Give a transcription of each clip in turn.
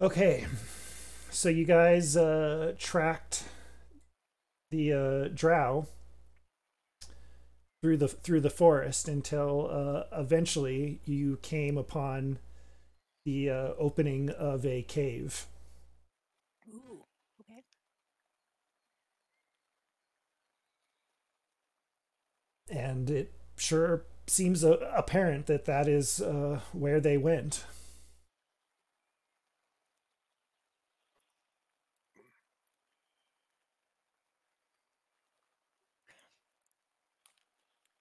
Okay, so you guys tracked the Drow through the forest until eventually you came upon the opening of a cave, Ooh. Okay. and it sure seems apparent that that is where they went.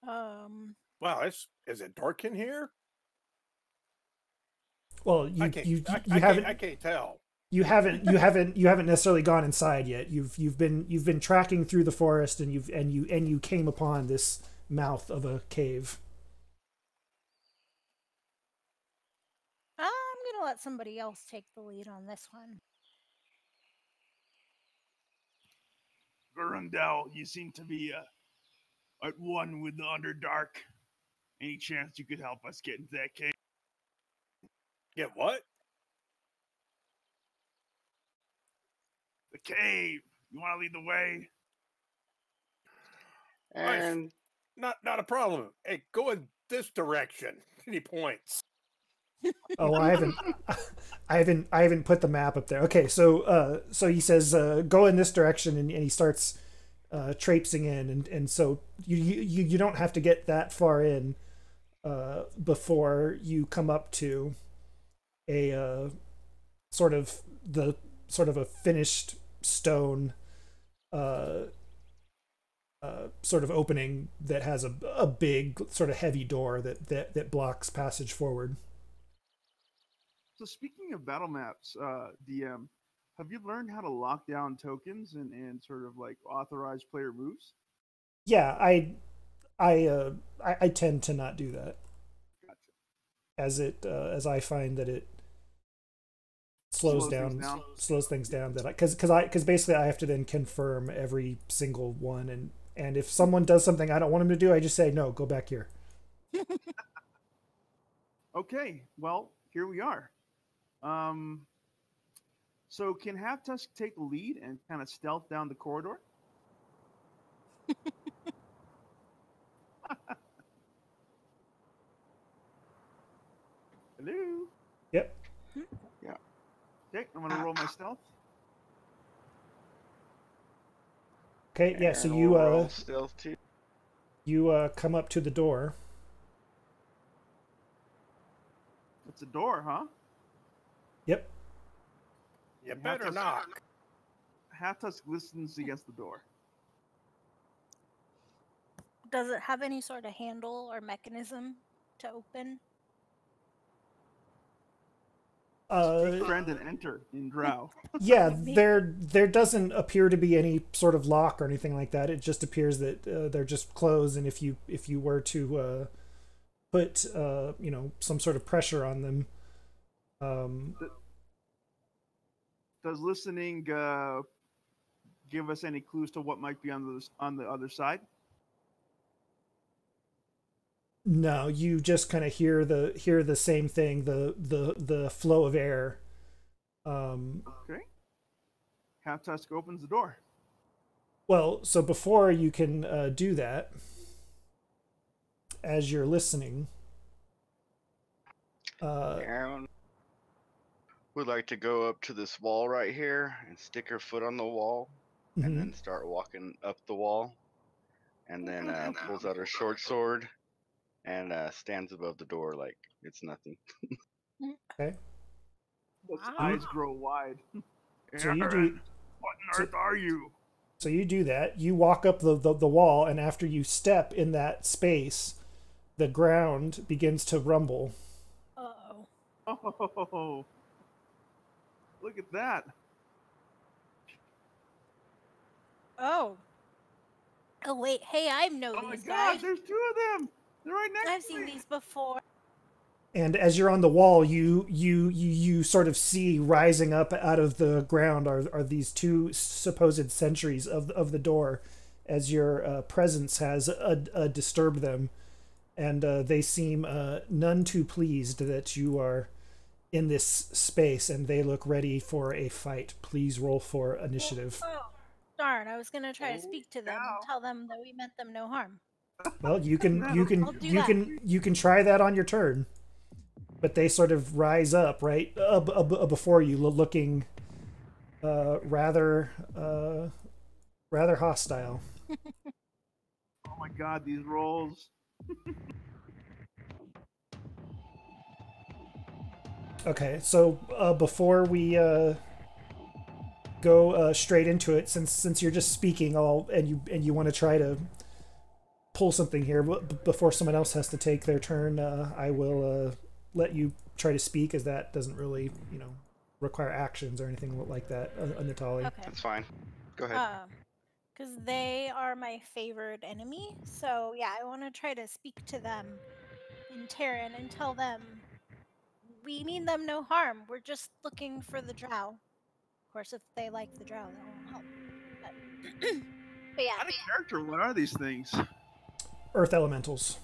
Um. Wow, is it dark in here? Well, I can't. I can't. I can't tell. you haven't necessarily gone inside yet. You've been tracking through the forest, and you came upon this mouth of a cave. I'm gonna let somebody else take the lead on this one. Garundel, you seem to be at one with the Underdark. Any chance you could help us get into that cave? Get what? The cave. You want to lead the way? And Not a problem. Hey, go in this direction. Any points? Oh, I haven't put the map up there. Okay, so he says go in this direction, and he starts traipsing in, and so you don't have to get that far in before you come up to a sort of a finished stone sort of opening that has a big sort of heavy door that blocks passage forward. So speaking of battle maps, DM, have you learned how to lock down tokens and sort of like authorize player moves? Yeah, I tend to not do that, Gotcha. as I find that it Slows things down. slows things down, that because basically I have to then confirm every single one, and if someone does something I don't want them to do, I just say no, go back here. Okay, well, here we are. So can Half Tusk take the lead and kind of stealth down the corridor? Hello. Yep. yeah, Okay, I'm gonna roll my stealth. Okay. Yeah. So and you we'll roll stealth too. come up to the door. It's a door, huh? Yep. You better knock. Half Tusk listens against the door. Does it have any sort of handle or mechanism to open? Speak friend and enter in Drow. Yeah, Me. there doesn't appear to be any sort of lock or anything like that. It just appears that they're just closed, and if you were to put some sort of pressure on them, Does listening give us any clues to what might be on the other side? no, you just kind of hear the same thing, the flow of air. Okay. Half Tusk opens the door. Well, so before you can do that, as you're listening, Aaron would like to go up to this wall right here and stick her foot on the wall, mhm. and then start walking up the wall, and then pulls out her short sword and stands above the door like it's nothing. Okay. Its Wow. eyes grow wide. So you do. Aaron, what on earth are you? So you do that. You walk up the wall, and after you step in that space, the ground begins to rumble. Uh-oh. Oh, look at that. Oh. Oh wait, hey, I know Oh my these god, guys. there's two of them. They're right next I've to seen me. these before. And as you're on the wall, you sort of see rising up out of the ground are these two supposed sentries of the door, as your presence has disturbed them, and they seem none too pleased that you are in this space, and they look ready for a fight. Please roll for initiative. Oh, darn! I was gonna try to speak to them and cow. tell them that we meant them no harm. Well, you can I'll do that. you can try that on your turn, but they sort of rise up right before you, looking rather hostile. Oh my god, these rolls. Okay, so before we go straight into it, since you're just speaking all and you want to try to pull something here before someone else has to take their turn, I will let you try to speak, as that doesn't really require actions or anything like that. Natali. Okay. That's fine. Go ahead. Because they are my favorite enemy. So yeah, I want to try to speak to them in Terran and tell them we mean them no harm. We're just looking for the Drow. Of course, if they like the Drow, that won't help. But yeah. Out of character, what are these things? Earth elementals.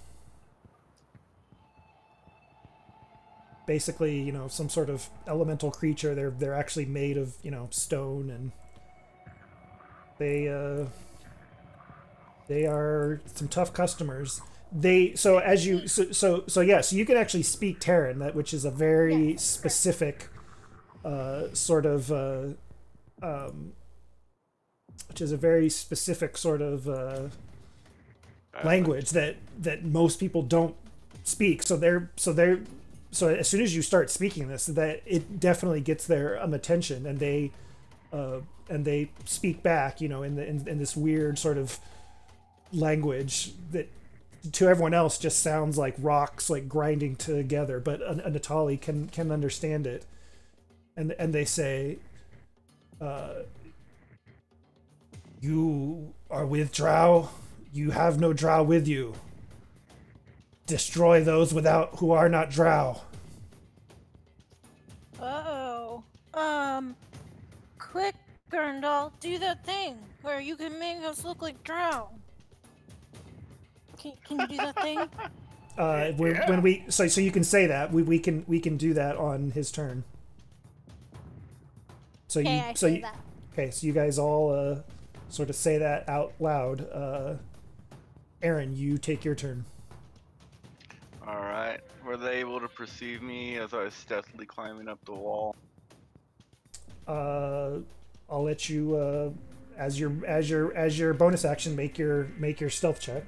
Basically, some sort of elemental creature. They're actually made of, stone, and they are some tough customers. So you can actually speak Terran, which is a very specific sort of language that most people don't speak. So as soon as you start speaking this, that it definitely gets their attention, and they speak back, in this weird sort of language that to everyone else just sounds like rocks like grinding together, but Natali can understand it, and they say, "You are with Drow. You have no Drow with you. Destroy those who are not Drow." Uh-oh. Quick, Gurndal, do that thing where you can make us look like Drow. Can you do that thing? When we so you can say that we can do that on his turn. So that. Okay, so you guys all sort of say that out loud. Aaron, you take your turn. All right. Were they able to perceive me as I was stealthily climbing up the wall? I'll let you as your bonus action make your stealth check.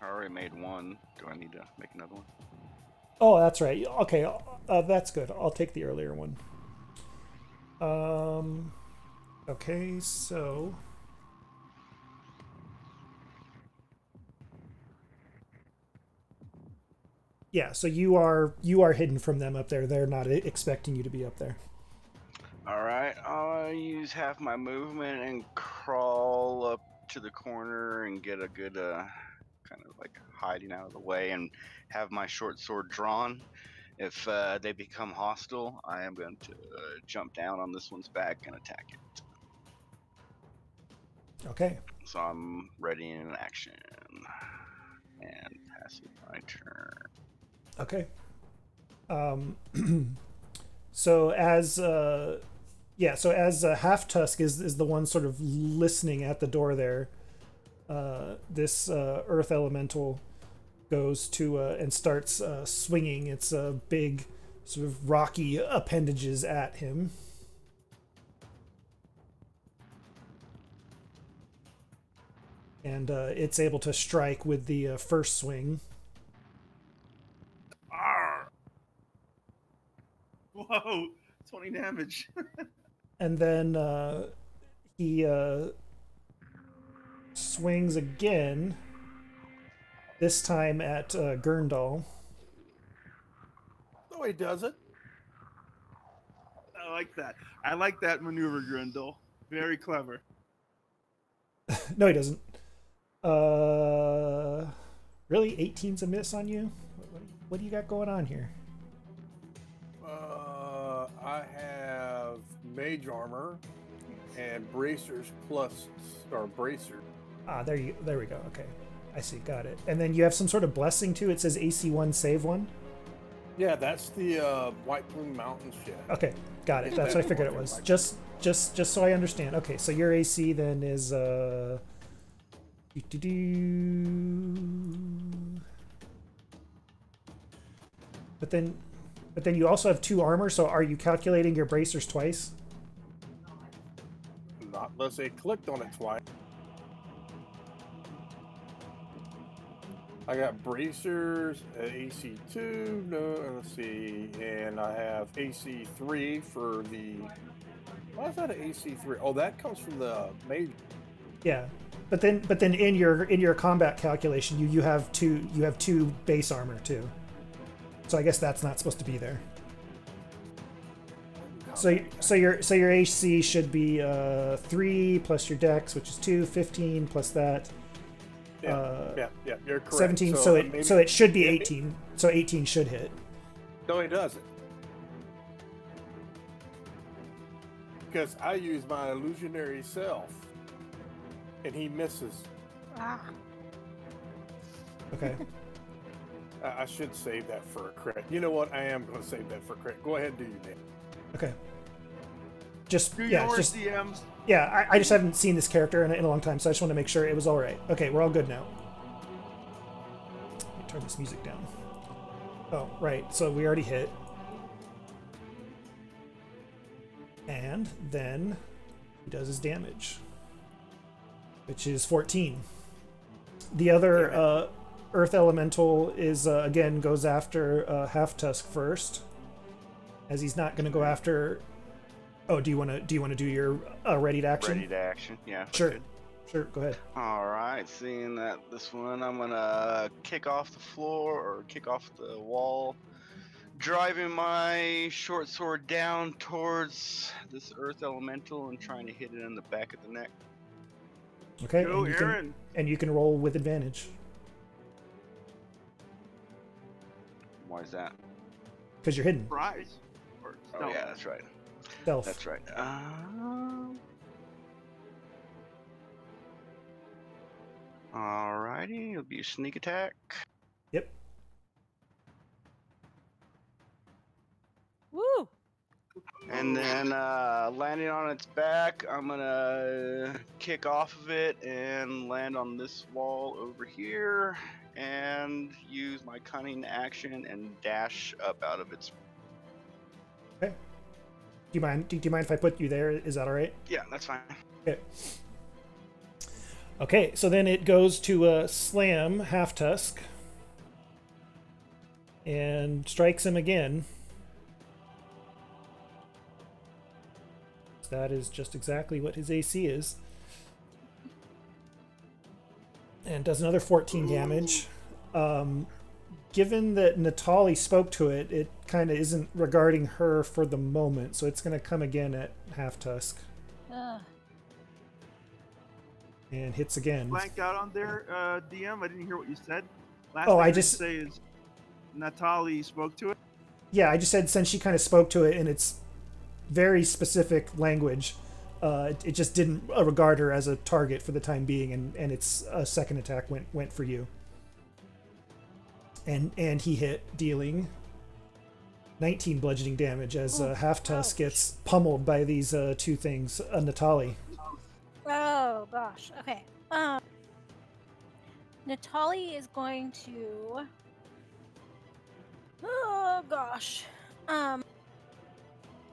I already made one. Do I need to make another one? Oh, that's right. Okay, that's good. I'll take the earlier one. Okay, so yeah, so you are hidden from them up there. They're not expecting you to be up there. All right. I'll use half my movement and crawl up to the corner and get a good kind of like hiding out of the way, and have my short sword drawn. If they become hostile, I am going to jump down on this one's back and attack it. Okay. So I'm ready in action and passing my turn. Okay. So as Half Tusk is the one sort of listening at the door there, this earth elemental goes to and starts swinging its big sort of rocky appendages at him. And it's able to strike with the first swing. Arr! Whoa, 20 damage. And then he swings again, this time at Gurndal. No, he doesn't. I like that. I like that maneuver, Grindel. Very clever. No, he doesn't. Really? 18's a miss on you? What do you got going on here? I have mage armor and bracers plus, or bracer. There we go. Okay, I see. Got it. And then you have some sort of blessing too. It says AC 1, save 1. Yeah, that's the White Plume Mountain shit. Okay, got it. That's what I figured it was. Just so I understand. Okay, so your AC then is But then you also have 2 armor. So are you calculating your bracers twice? Not unless they clicked on it twice. I got bracers at AC 2. No, let's see, and I have AC 3 for the. Why is that an AC 3? Oh, that comes from the mage. Yeah, but then in your combat calculation, you have two base armor too. So I guess that's not supposed to be there. So your AC should be 3 plus your dex, which is 2, 15 plus that. Yeah, you're correct. 17. So it should be 18. So 18 should hit. No, it doesn't. Because I use my illusionary self, and he misses. Ah. Okay. I should save that for a crit. You know what? I am going to save that for a crit. Go ahead and do your name. Okay. DMs. Yeah, I just haven't seen this character in a long time, so I just want to make sure it was all right. Okay, we're all good now. Let me turn this music down. Oh, right. So we already hit. And then he does his damage, which is 14. The other Earth Elemental is again goes after Half Tusk first, as he's not going to go after. Oh, do you want to do your ready to action? Ready to action, yeah. Sure. Sure, go ahead. All right, seeing that this one, I'm gonna kick off the floor or kick off the wall, driving my short sword down towards this Earth Elemental and trying to hit it in the back of the neck. Okay. Go, Aaron. And you can roll with advantage. Why is that? Because you're hidden. Surprise. Or Oh stealth. yeah, that's right. Stealth. That's right. Alrighty, it'll be a sneak attack. Yep. Woo! And then landing on its back, I'm gonna kick off of it and land on this wall over here and use my cunning action and dash up out of its. Okay. Do you mind if I put you there? Is that all right? Yeah, that's fine. Okay. Okay, so then it goes to slam Half Tusk and strikes him again. That is just exactly what his AC is. And does another 14 damage. Given that Natali spoke to it, it kind of isn't regarding her for the moment, so it's going to come again at Half Tusk. And hits again. Blanked out on there, DM. I didn't hear what you said. Last Oh, thing I heard just- you say is Natali spoke to it. Yeah, I just said since she kind of spoke to it in its very specific language, it just didn't regard her as a target for the time being, and its second attack went for you. And he hit, dealing 19 bludgeoning damage as Half Tusk gets pummeled by these two things. Natali. Oh gosh. Okay. Natali is going to. Oh gosh.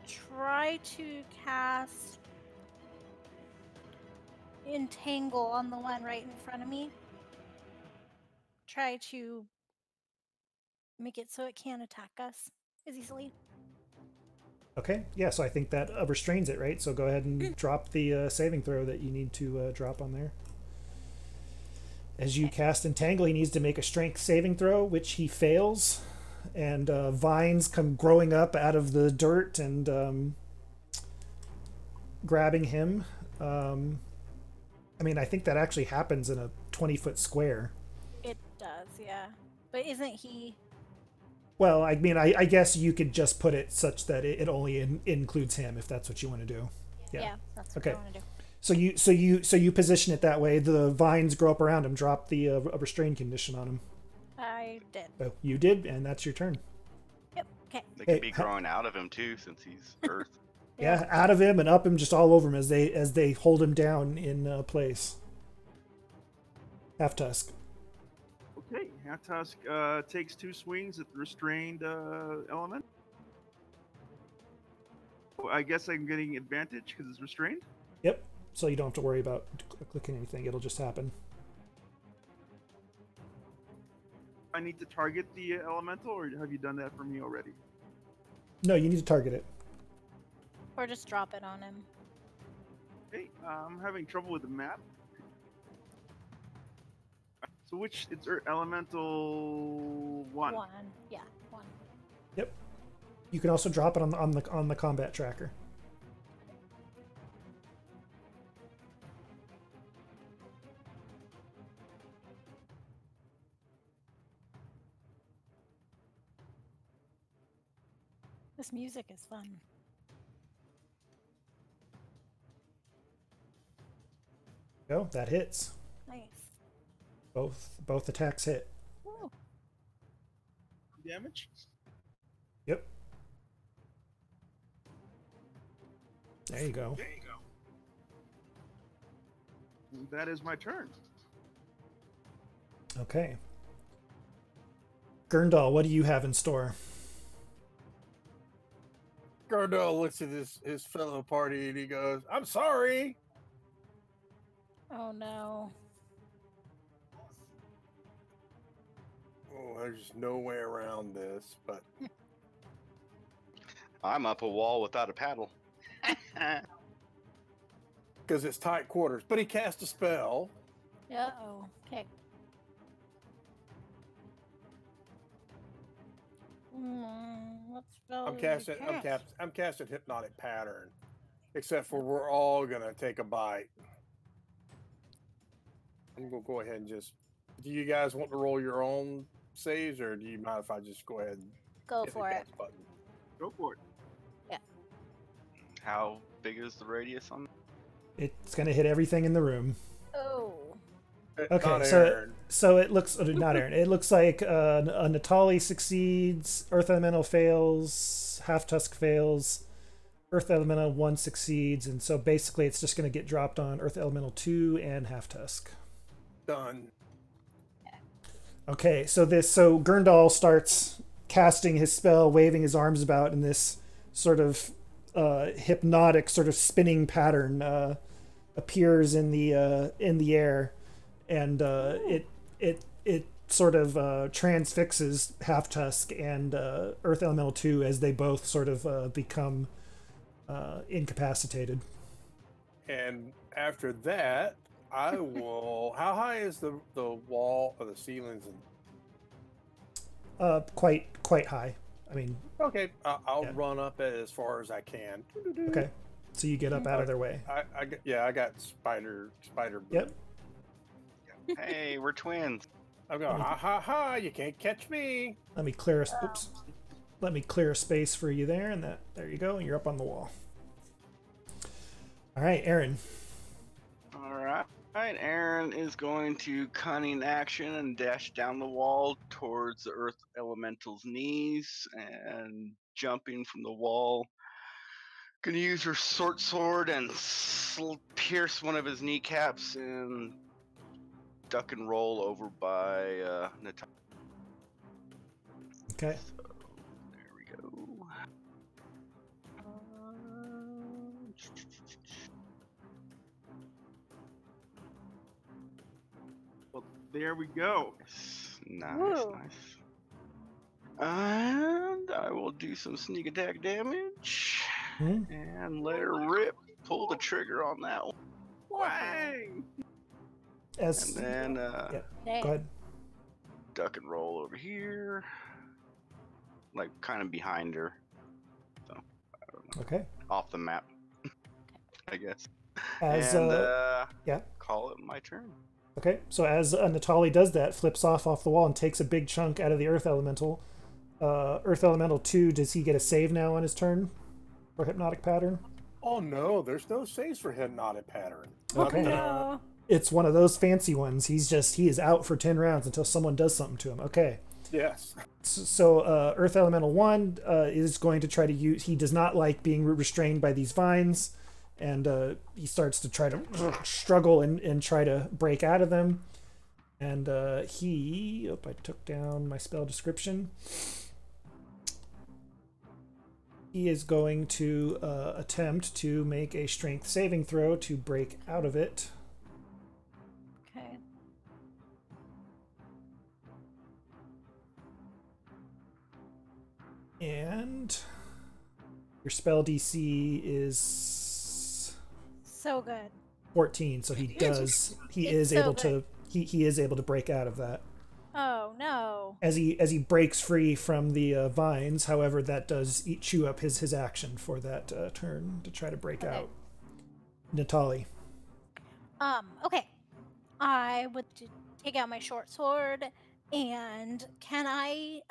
Try to cast Entangle on the one right in front of me. Try to make it so it can't attack us as easily. Okay, yeah, so I think that restrains it, right? So go ahead and drop the saving throw that you need to drop on there. As you cast Entangle, he needs to make a strength saving throw, which he fails. And vines come growing up out of the dirt and grabbing him. I mean, I think that actually happens in a 20-foot square. It does, yeah. But isn't he... Well, I mean, I guess you could just put it such that it only includes him, if that's what you want to do. Yeah, that's what Okay. I want to do. you position it that way. The vines grow up around him. Drop the restrained condition on him. I did. Oh, you did, and that's your turn. Yep. Okay. They Hey, could be growing out of him too, since he's Earth. Yeah, out of him and up him, just all over him as they hold him down in place. Half Tusk. Okay, Half Tusk takes 2 swings at the restrained element. Oh, I guess I'm getting advantage because it's restrained. Yep. So you don't have to worry about clicking anything. It'll just happen. I need to target the elemental, or have you done that for me already? No, you need to target it. Or just drop it on him. Okay, I'm having trouble with the map. So which it's elemental 1. 1. Yeah, 1. Yep. You can also drop it on the combat tracker. This music is fun. Go. That hits. Nice. Both attacks hit. Ooh. Damage? Yep. There you go. There you go. That is my turn. Okay. Gurndal, what do you have in store? Gardell looks at his fellow party and he goes, "I'm sorry." Oh no. Oh, there's no way around this, but I'm up a wall without a paddle. because it's tight quarters. But he cast a spell. Uh-oh. Okay. What spell I'm did you casting. cast? I'm casting hypnotic pattern. Except for we're all gonna take a bite. I'm gonna go ahead and just. Do you guys want to roll your own saves, or do you mind if I just go ahead and Go hit the for it. cast button? Go for it. How big is the radius on? It's going to hit everything in the room. Oh. Okay, Not so Aaron. so it looks not Aaron. It looks like a Natali succeeds, Earth Elemental fails, Half Tusk fails, Earth Elemental 1 succeeds, and so basically it's just going to get dropped on Earth Elemental 2 and Half Tusk. Done. Okay, so Gurndal starts casting his spell, waving his arms about in this sort of hypnotic, sort of spinning pattern appears in the air, and it sort of transfixes Half Tusk and Earth Elemental 2 as they both sort of become incapacitated. And after that, I will. How high is the wall or the ceilings? Quite high. I mean, Okay, I'll Yeah. run up it as far as I can. okay. So you get up out of their way. I got spider. Yep. Hey, we're twins. I'm going. Ha ha ha! You can't catch me. Let me clear a oops. Let me clear a space for you there, and there you go. You're up on the wall. All right, Aaron. All right. Aaron is going to cunning action and dash down the wall towards the Earth Elemental's knees and jumping from the wall. Gonna use her short sword and pierce one of his kneecaps and duck and roll over by Natalia. Okay. So, there we go. Well, there we go. Nice, Woo. nice. And I will do some sneak attack damage and let her rip. Pull the trigger on that one. Wang! As And then yeah, Dang. go ahead. duck and roll over here. Like kind of behind her. So, I don't know. Okay. Off the map, I guess. As And yeah. call it my turn. Okay. So as Natali does that, flips off the wall and takes a big chunk out of the Earth Elemental. Earth Elemental 2, does he get a save now on his turn for Hypnotic Pattern? Oh no, there's no saves for hypnotic pattern. Okay. No. It's one of those fancy ones. He is out for 10 rounds until someone does something to him. Okay. Yes. So Earth Elemental 1 is going to try to use... He does not like being restrained by these vines, and he starts to try to struggle and try to break out of them. And he... Oh, I took down my spell description. He is going to attempt to make a strength saving throw to break out of it. Okay. And your spell DC is So good. 14, so he does. He It's is so able good. to. He is able to break out of that Oh no. as he breaks free from the vines. However, that does chew up his action for that turn to try to break Okay. out. Natali. Okay. I would take out my short sword, and can I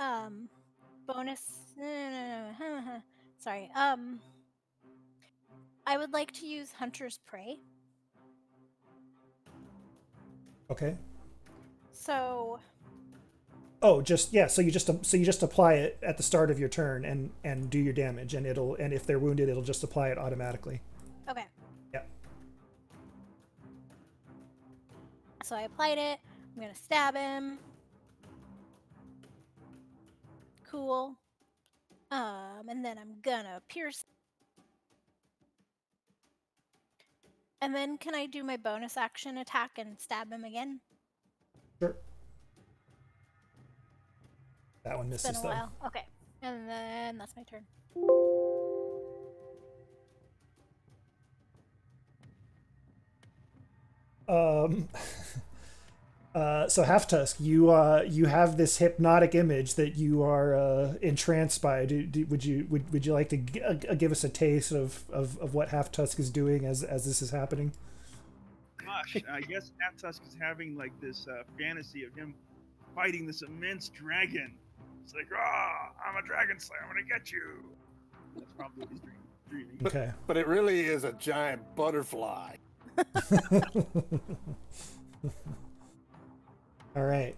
bonus? No. Sorry. I would like to use Hunter's Prey. Okay. So Oh, just yeah. So you just apply it at the start of your turn and do your damage, and if they're wounded, it'll just apply it automatically. okay. Yeah. So I applied it. I'm gonna stab him. Cool. And then I'm gonna pierce. And then can I do my bonus action attack and stab him again? Sure. That one It's been misses a though. while. Okay. And then that's my turn. So Half Tusk, you have this hypnotic image that you are entranced by. Would you like to give us a taste of what Half Tusk is doing as this is happening? Gosh, I guess Tusk is having like this fantasy of him fighting this immense dragon. It's like, I'm a dragon slayer. I'm gonna get you. That's probably what he's dreaming. Okay. But it really is a giant butterfly. All right.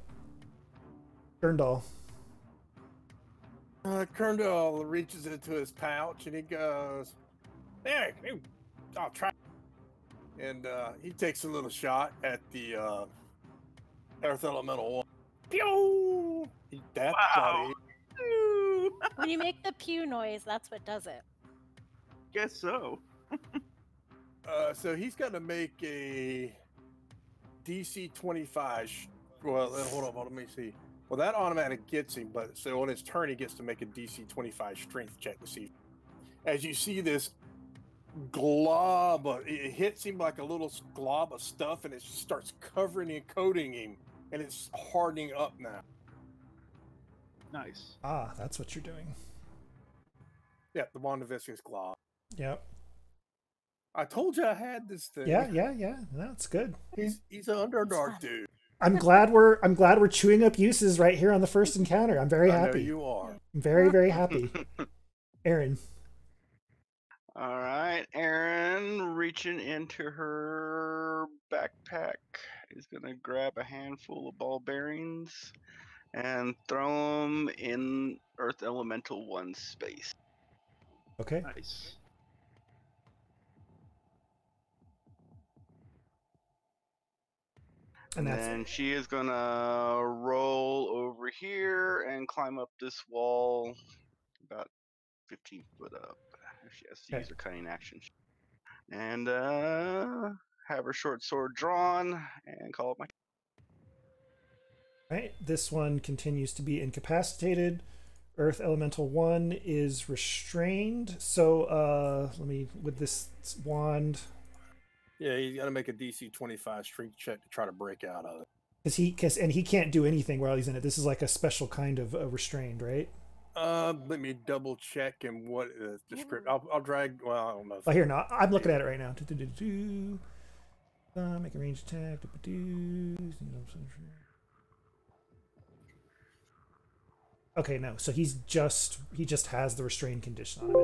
Gurndal. Kerndall reaches into his pouch and he goes, "Hey, I'll try." And he takes a little shot at the Earth Elemental 1. Pew! Eat that, Wow. buddy. When you make the pew noise, that's what does it. Guess so. So he's got to make a DC 25. Well, hold on, let me see. Well, that automatic gets him, but so on his turn, he gets to make a DC 25 strength check to see. As you see this glob, it hits him like a little glob of stuff, and it starts covering and coating him, and it's hardening up now. Nice. Ah, that's what you're doing. Yeah, the Wand of Viscous glob. Yep. I told you I had this thing. Yeah. That's good. He's an Underdark dude. I'm glad we're chewing up uses right here on the first encounter. I'm very I know happy. you are. I'm very, very happy. Aaron. All right, Erin, reaching into her backpack, is gonna grab a handful of ball bearings and throw them in Earth Elemental 1's space. Okay. Nice. And then she is gonna roll over here and climb up this wall about 15 foot up. She has to use her cunning action. And have her short sword drawn and call it my. Right. This one continues to be incapacitated. Earth Elemental 1 is restrained. So let me, with this wand. Yeah, he's got to make a DC 25 strength check to try to break out of it. And he can't do anything while he's in it. This is like a special kind of restrained, right? Let me double check and what is the script. I'll drag. Well, I don't know. Oh, here, no, I'm looking at it right now. Make a range attack. Okay, no. So he just has the restrained condition on him.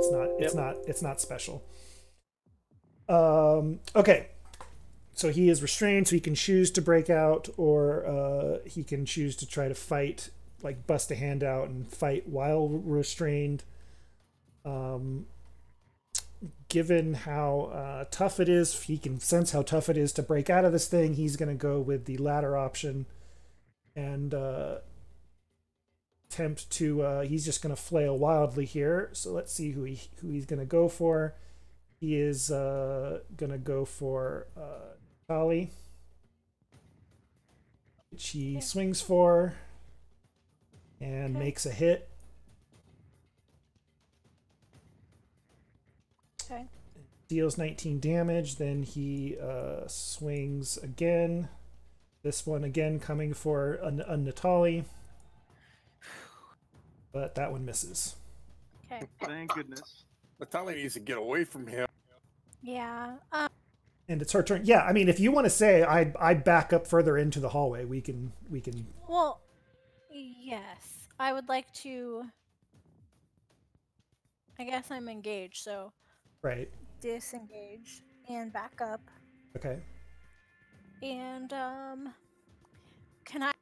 It's not special. Okay. So he is restrained, so he can choose to break out, or he can choose to try to fight, like bust a hand out and fight while restrained. Given how tough it is, he can sense how tough it is to break out of this thing. He's going to go with the latter option and attempt to. He's just going to flail wildly here. So let's see who he's going to go for. He is going to go for Tali, which he swings for and makes a hit. Okay. Deals 19 damage. Then he swings again. This one again coming for a Natali. But that one misses. Okay. Thank goodness. Natalia needs to get away from him. Yeah. And it's her turn. Yeah, I mean, if you want to say I back up further into the hallway, we can. Well, yes. I would like to. I guess I'm engaged, so Right. disengage and back up. Okay. And can I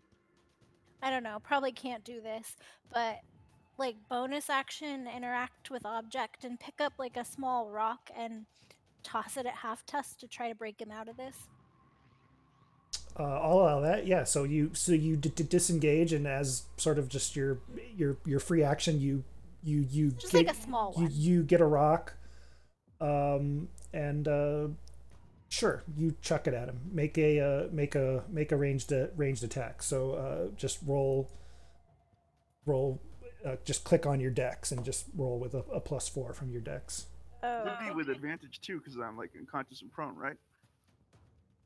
don't know, probably can't do this, but like bonus action interact with object and pick up like a small rock and toss it at Half Tusk to try to break him out of this. I'll allow that. Yeah. So you disengage, and as sort of just your free action, you Just get, like a small one. you get a rock, and sure, you chuck it at him. Make a ranged attack. So just roll. Just click on your dex and just roll with a +4 from your dex. Oh, Would be with advantage too, because I'm like unconscious and prone, right?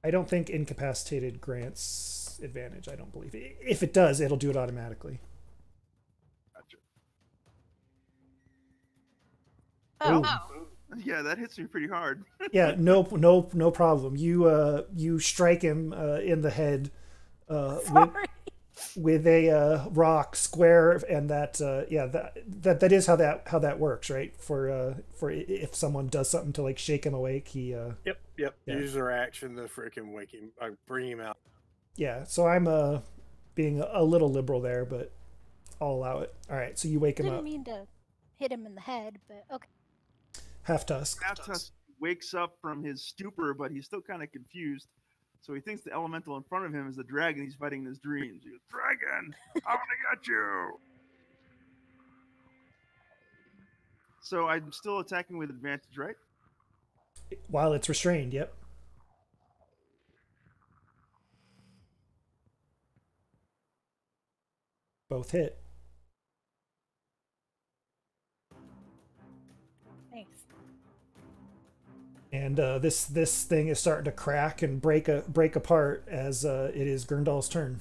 I don't think incapacitated grants advantage. I don't believe. If it does, it'll do it automatically. Gotcha. oh. Yeah, that hits me pretty hard. Yeah, no problem. You strike him in the head Sorry. with a rock square, and that is how that works, right? For if someone does something to like shake him awake, he Yep. Yeah. Use their action to freaking wake him, bring him out. yeah. So I'm being a little liberal there, but I'll allow it. All right, so you wake him Didn't up. mean to hit him in the head, but okay. Half Tusk. Atos wakes up from his stupor, but he's still kind of confused. So he thinks the elemental in front of him is the dragon he's fighting in his dreams. He goes, "Dragon, I'm gonna get you!" So I'm still attacking with advantage, right? While it's restrained. Yep. Both hit. Nice. And this thing is starting to crack and break apart as it is Gurndal's turn.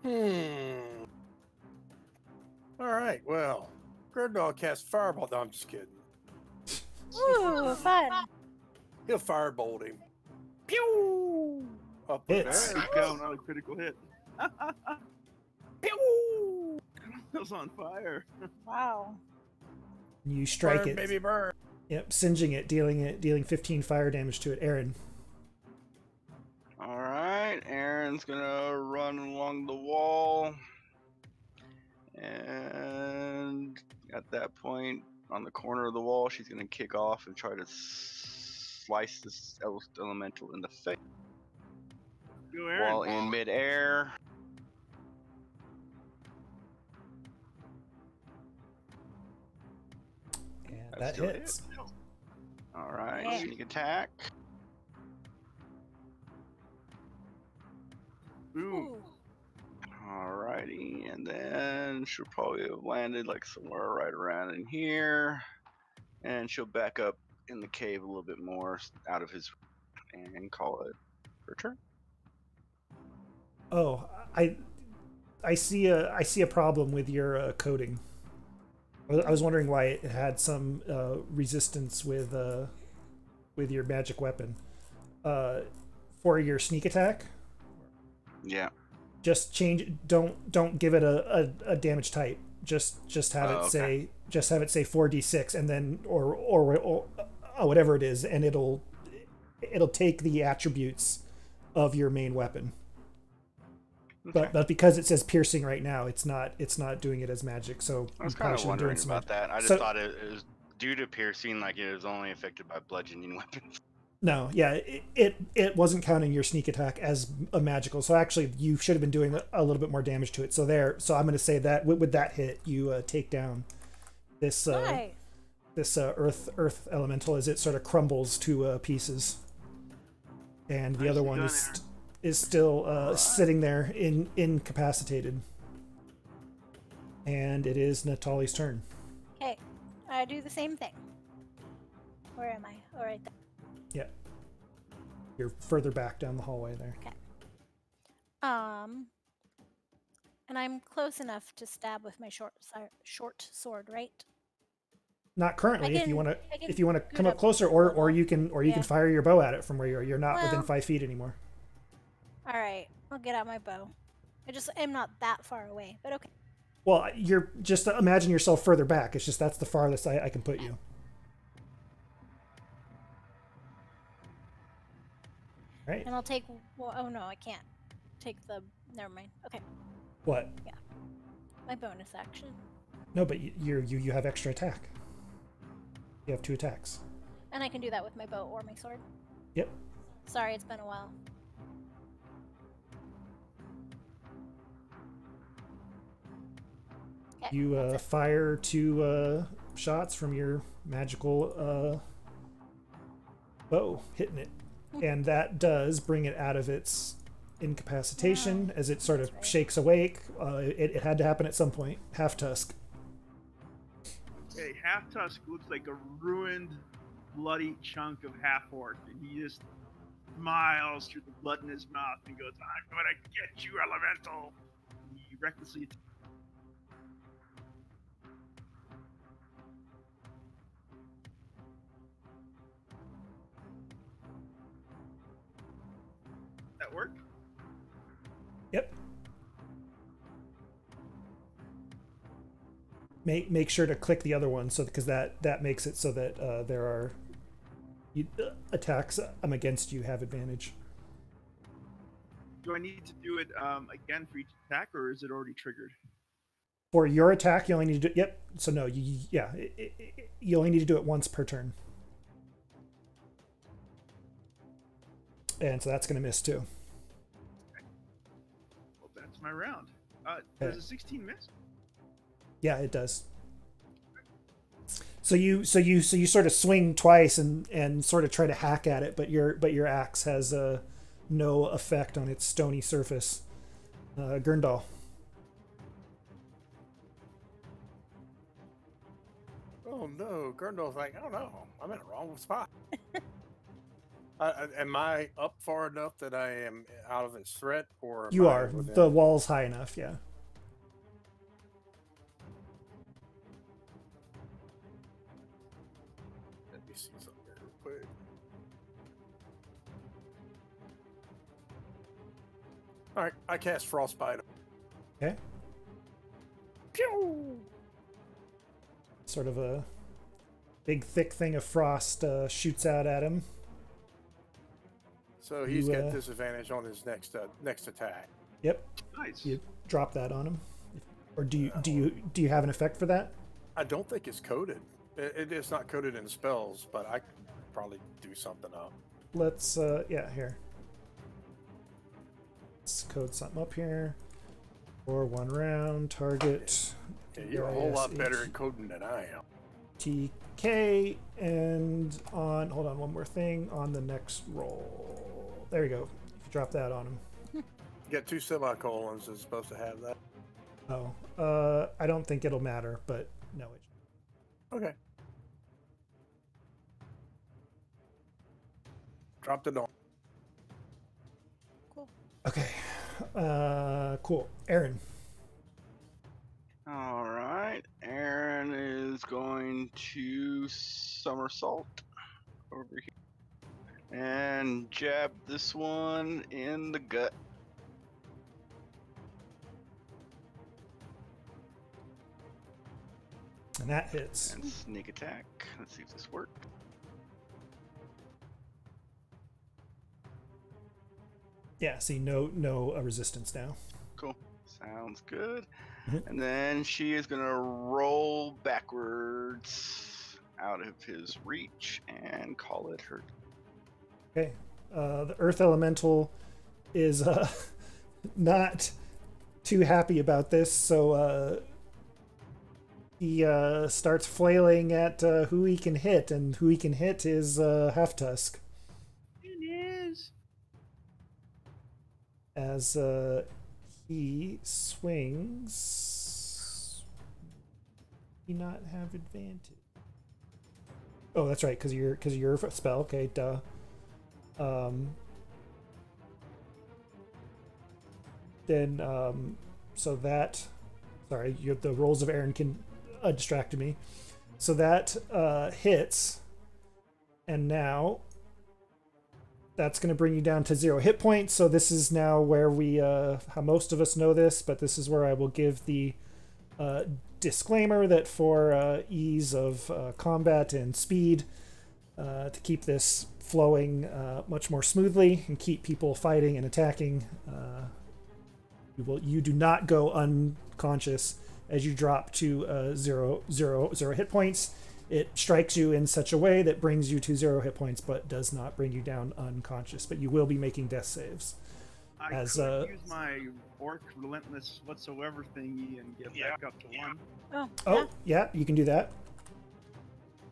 All right. Well, Gurdal casts Fireball. No, I'm just kidding. Ooh, fun. He'll firebolt him. Pew! Up in Hits. there. There we go, not a critical hit. Pew! It was on fire. Wow. You strike Burn, it. baby, burn. Yep, singeing it, dealing 15 fire damage to it. Aaron. All right, Aaron's gonna run along the wall, and at that point, on the corner of the wall, she's gonna kick off and try to slice this elemental in the face Go, Aaron. while in midair. And That that still hits. All right, Yeah. sneak attack. Boom. Ooh. Alrighty, and then she'll probably have landed like somewhere right around in here, and she'll back up in the cave a little bit more out of his and call it her turn. Oh, I see a problem with your coding. I was wondering why it had some resistance with your magic weapon. For your sneak attack, Yeah. just change. Don't give it a damage type. Just have Oh, it okay. say have it say 4d6, and then or whatever it is, and it'll take the attributes of your main weapon. Okay. But because it says piercing right now, it's not doing it as magic. So I was you kind probably of should be doing wondering some about that. I just So- thought it was due to piercing, like it was only affected by bludgeoning weapons. No, yeah, it wasn't counting your sneak attack as a magical. So actually, you should have been doing a little bit more damage to it. So I'm going to say that with that hit, you take down this Nice. this earth elemental as it sort of crumbles to pieces, and the other Nicely one done, is still sitting there incapacitated. And it is Natali's turn. Okay, I do the same thing. Where am I? Oh, right there. Yeah, you're further back down the hallway there. And I'm close enough to stab with my short sword, right? Not currently. If you want I to, can come shoot up closer, or you can Yeah. fire your bow at it from where you are. You're not within Well- 5 feet anymore. All right, I'll get out my bow. I just am not that far away, but okay. Well, you're just imagine yourself further back. It's just that's the farthest I can put you. Right? And I'll take. Well, oh no, I can't take the. Never mind. Okay, What? my bonus action. No, but you have extra attack. You have 2 attacks. And I can do that with my bow or my sword. Yep. Sorry, it's been a while. Okay, You that's it. fire 2 shots from your magical bow, hitting it, and that does bring it out of its incapacitation as it sort of That's right. shakes awake. It had to happen at some point. Half tusk. Hey, Half Tusk looks like a ruined, bloody chunk of half orc, and he just smiles through the blood in his mouth and goes, "I'm gonna get you, elemental!" And he recklessly attacks. That work? Yep. Make sure to click the other one because that makes it so that there are attacks against you have advantage. Do I need to do it again for each attack, or is it already triggered? For your attack, you only need to do. Yep. So no, you only need to do it once per turn. And so that's going to miss too. Well, that's my round. Does a 16 miss? Yeah, it does. So you sort of swing twice and sort of try to hack at it, but your axe has no effect on its stony surface. Gurndal. Oh no, Gurndal's like, oh no, I'm in the wrong spot. Am I up far enough that I am out of its threat, or am You I are. within- The wall's high enough, yeah. Let me see something here real quick. All right, I cast Frostbite. Okay. Pew! Sort of a big thick thing of frost shoots out at him. So he's You, got disadvantage on his next attack. Yep. Nice. You drop that on him. Or do you have an effect for that? I don't think it's coded. It is not coded in spells, but I could probably do something up. Let's yeah, here. Let's code something up here. For 1 round, target Yeah, you're a whole lot better at coding than I am. TK, and on, hold on, one more thing, on the next roll. There you go. If you drop that on him. You got 2 semicolons. It's supposed to have that. Oh, I don't think it'll matter, but no, it. Okay. Dropped it on. Cool. Okay. Cool. Aaron. All right, Aaron is going to somersault over here and jab this one in the gut. And that hits. And sneak attack. Let's see if this works. Yeah, see, no resistance now. Cool. Sounds good. Mhm. And then she is gonna roll backwards out of his reach and call it her. Okay. The Earth Elemental is not too happy about this, so he starts flailing at who he can hit, and who he can hit is Half Tusk. It is. As he swings, he not have advantage. Oh, that's right, because you're a spell. Okay, duh. Then so that, sorry, the rolls of Aaron can distracted me. So that hits, and now that's going to bring you down to 0 hit points. So this is now where we, how most of us know this, but this is where I will give the disclaimer that for ease of combat and speed, to keep this flowing much more smoothly and keep people fighting and attacking, you do not go unconscious as you drop to 0 hit points. It strikes you in such a way that brings you to 0 hit points, but does not bring you down unconscious. But you will be making death saves. I As, could use my orc relentless whatsoever thingy and get back up to 1. Oh, yeah, you can do that.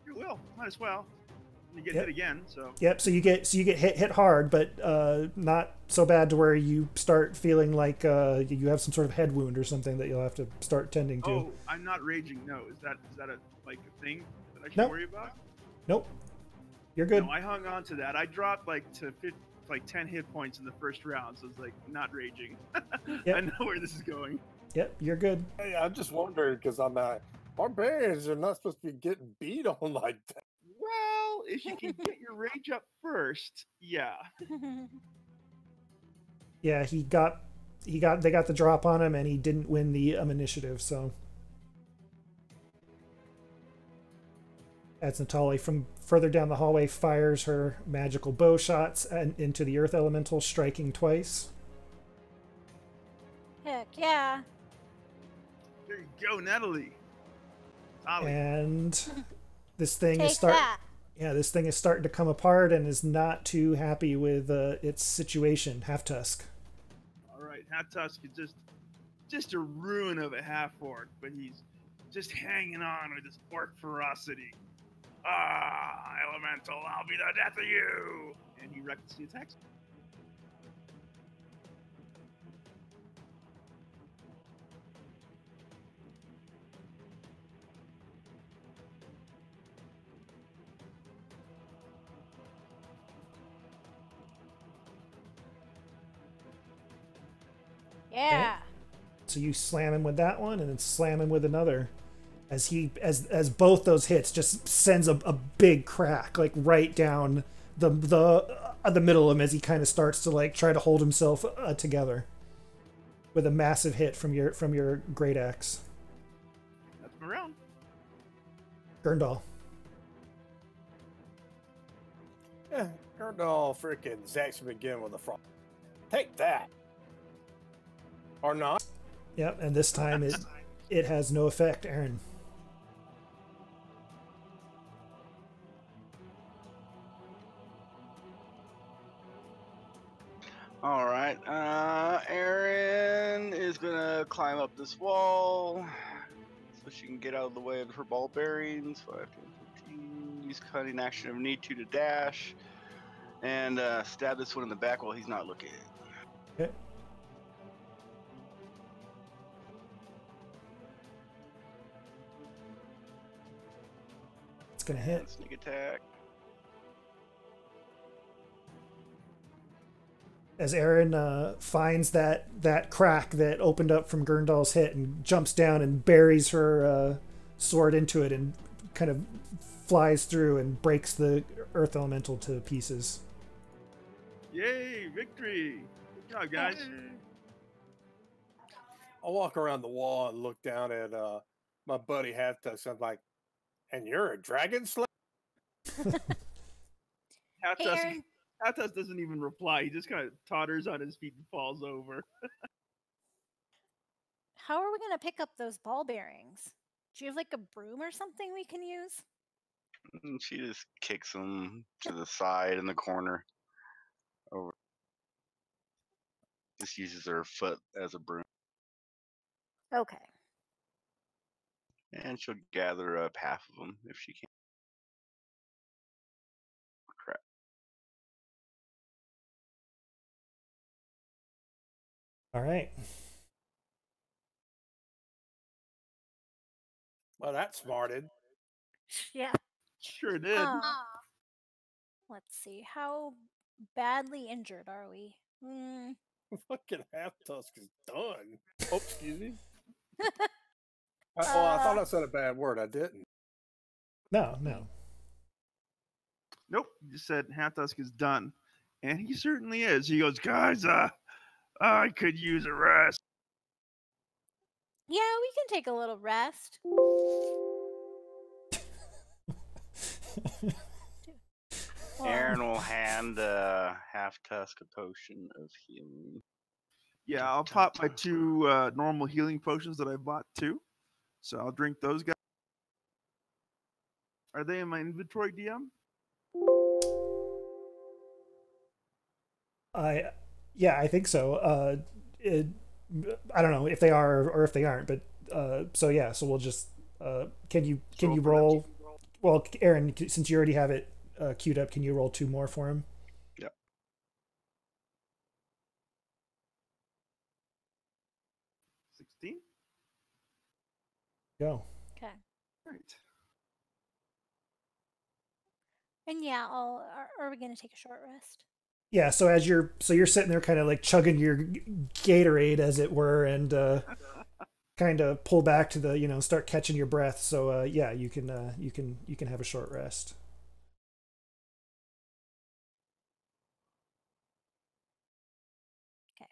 You will. Might as well. You get Yep. hit again, so. Yep. So you get hit hard, but not so bad to where you start feeling like you have some sort of head wound or something that you'll have to start tending to. Oh, I'm not raging. No, is that a like a thing that I should Nope. worry about? Nope. You're good. No, I hung on to that. I dropped like to 10 hit points in the first round, so it's like not raging. Yep. I know where this is going. Yep. You're good. Hey, I'm just wondering because I'm barbarians are not supposed to be getting beat on like that. Well, if you can get your rage up first, yeah. Yeah. They got the drop on him, and he didn't win the initiative. So. As Natali from further down the hallway fires her magical bow shots into the Earth Elemental, striking twice. Heck yeah. There you go, Natalie. Ollie. And this thing Take is that. this thing is starting to come apart and is not too happy with its situation. Half Tusk. All right, Half Tusk is just a ruin of a half orc, but he's just hanging on with his orc ferocity. Ah, elemental, I'll be the death of you! And he recklessly attacks. Yeah. So you slam him with that one, and then slam him with another. As both those hits just sends a big crack like right down the middle of him as he kind of starts to like try to hold himself together with a massive hit from your great axe. That's my round. Gurndal. Yeah, Gurndal freaking zaps him again with a frog. Take that. Or not. Yep, and this time it has no effect, Aaron. All right. Erin is gonna climb up this wall so she can get out of the way of her ball bearings. 5, 10, 15. Use cutting action if need to dash, and stab this one in the back while he's not looking. Okay. It's gonna hit. Sneak attack. As Aaron finds that crack that opened up from Gurndal's hit and jumps down and buries her sword into it and kind of flies through and breaks the Earth Elemental to pieces. Yay, victory! Good job, guys. I'll walk around the wall and look down at my buddy Half-Tusk. I'm like, and you're a dragon slayer? Hey, Aaron. Half-Tusk doesn't even reply. He just kind of totters on his feet and falls over. How are we going to pick up those ball bearings? Do you have like a broom or something we can use? And she just kicks them to the side in the corner. Over. Just uses her foot as a broom. Okay. And she'll gather up half of them if she can. Crap. All right. Well, that smarted. Yeah. Sure did. Let's see. How badly injured are we? Fucking Half-Tusk is done. Oh, excuse me. I thought I said a bad word. I didn't. No. Nope. You said Half-Tusk is done. And he certainly is. He goes, guys, I could use a rest. Yeah, we can take a little rest. Aaron will hand Half-Tusk a potion of healing. Yeah, I'll pop my 2 normal healing potions that I bought too. So I'll drink those guys. Are they in my inventory, DM? I think so. I don't know if they are or if they aren't, but so we'll just can you roll? Well, Aaron, since you already have it queued up, can you roll 2 more for him? Yep. 16. Go. Okay. Right. And yeah, are we going to take a short rest? Yeah, so as you're sitting there kind of like chugging your Gatorade as it were, and kind of pull back to the start catching your breath. So yeah, you can have a short rest. Okay.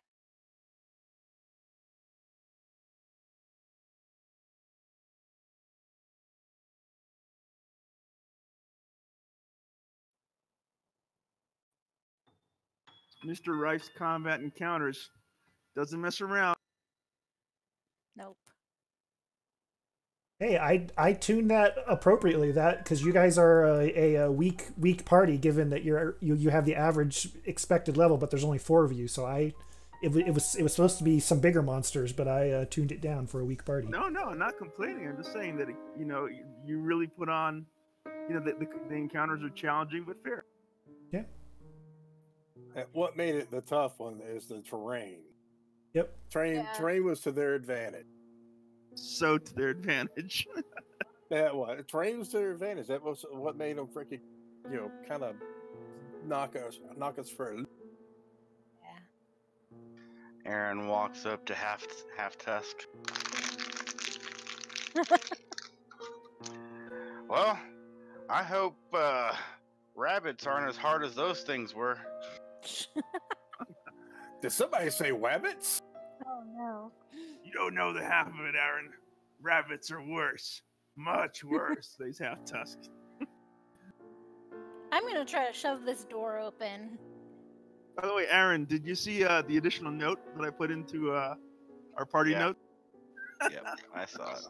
Mr. Rice Combat Encounters doesn't mess around. Nope. Hey, I tuned that appropriately, that because you guys are a weak party, given that you have the average expected level, but there's only 4 of you. So it was supposed to be some bigger monsters, but I tuned it down for a weak party. No, I'm not complaining. I'm just saying that you really put on. The encounters are challenging but fair. Yeah. And what made it the tough one is the terrain. Yep. Terrain was to their advantage. So to their advantage. Yeah, what? Terrain was to their advantage. That was what made them freaking, kind of knock us for a loop. Yeah. Aaron walks up to Half-Tusk. Well, I hope rabbits aren't as hard as those things were. Did somebody say wabbits? Oh no. You don't know the half of it, Aaron. Rabbits are worse. Much worse. These Half-Tusks. I'm gonna try to shove this door open. By the way, Aaron, did you see the additional note that I put into our party note? Yep, I saw it.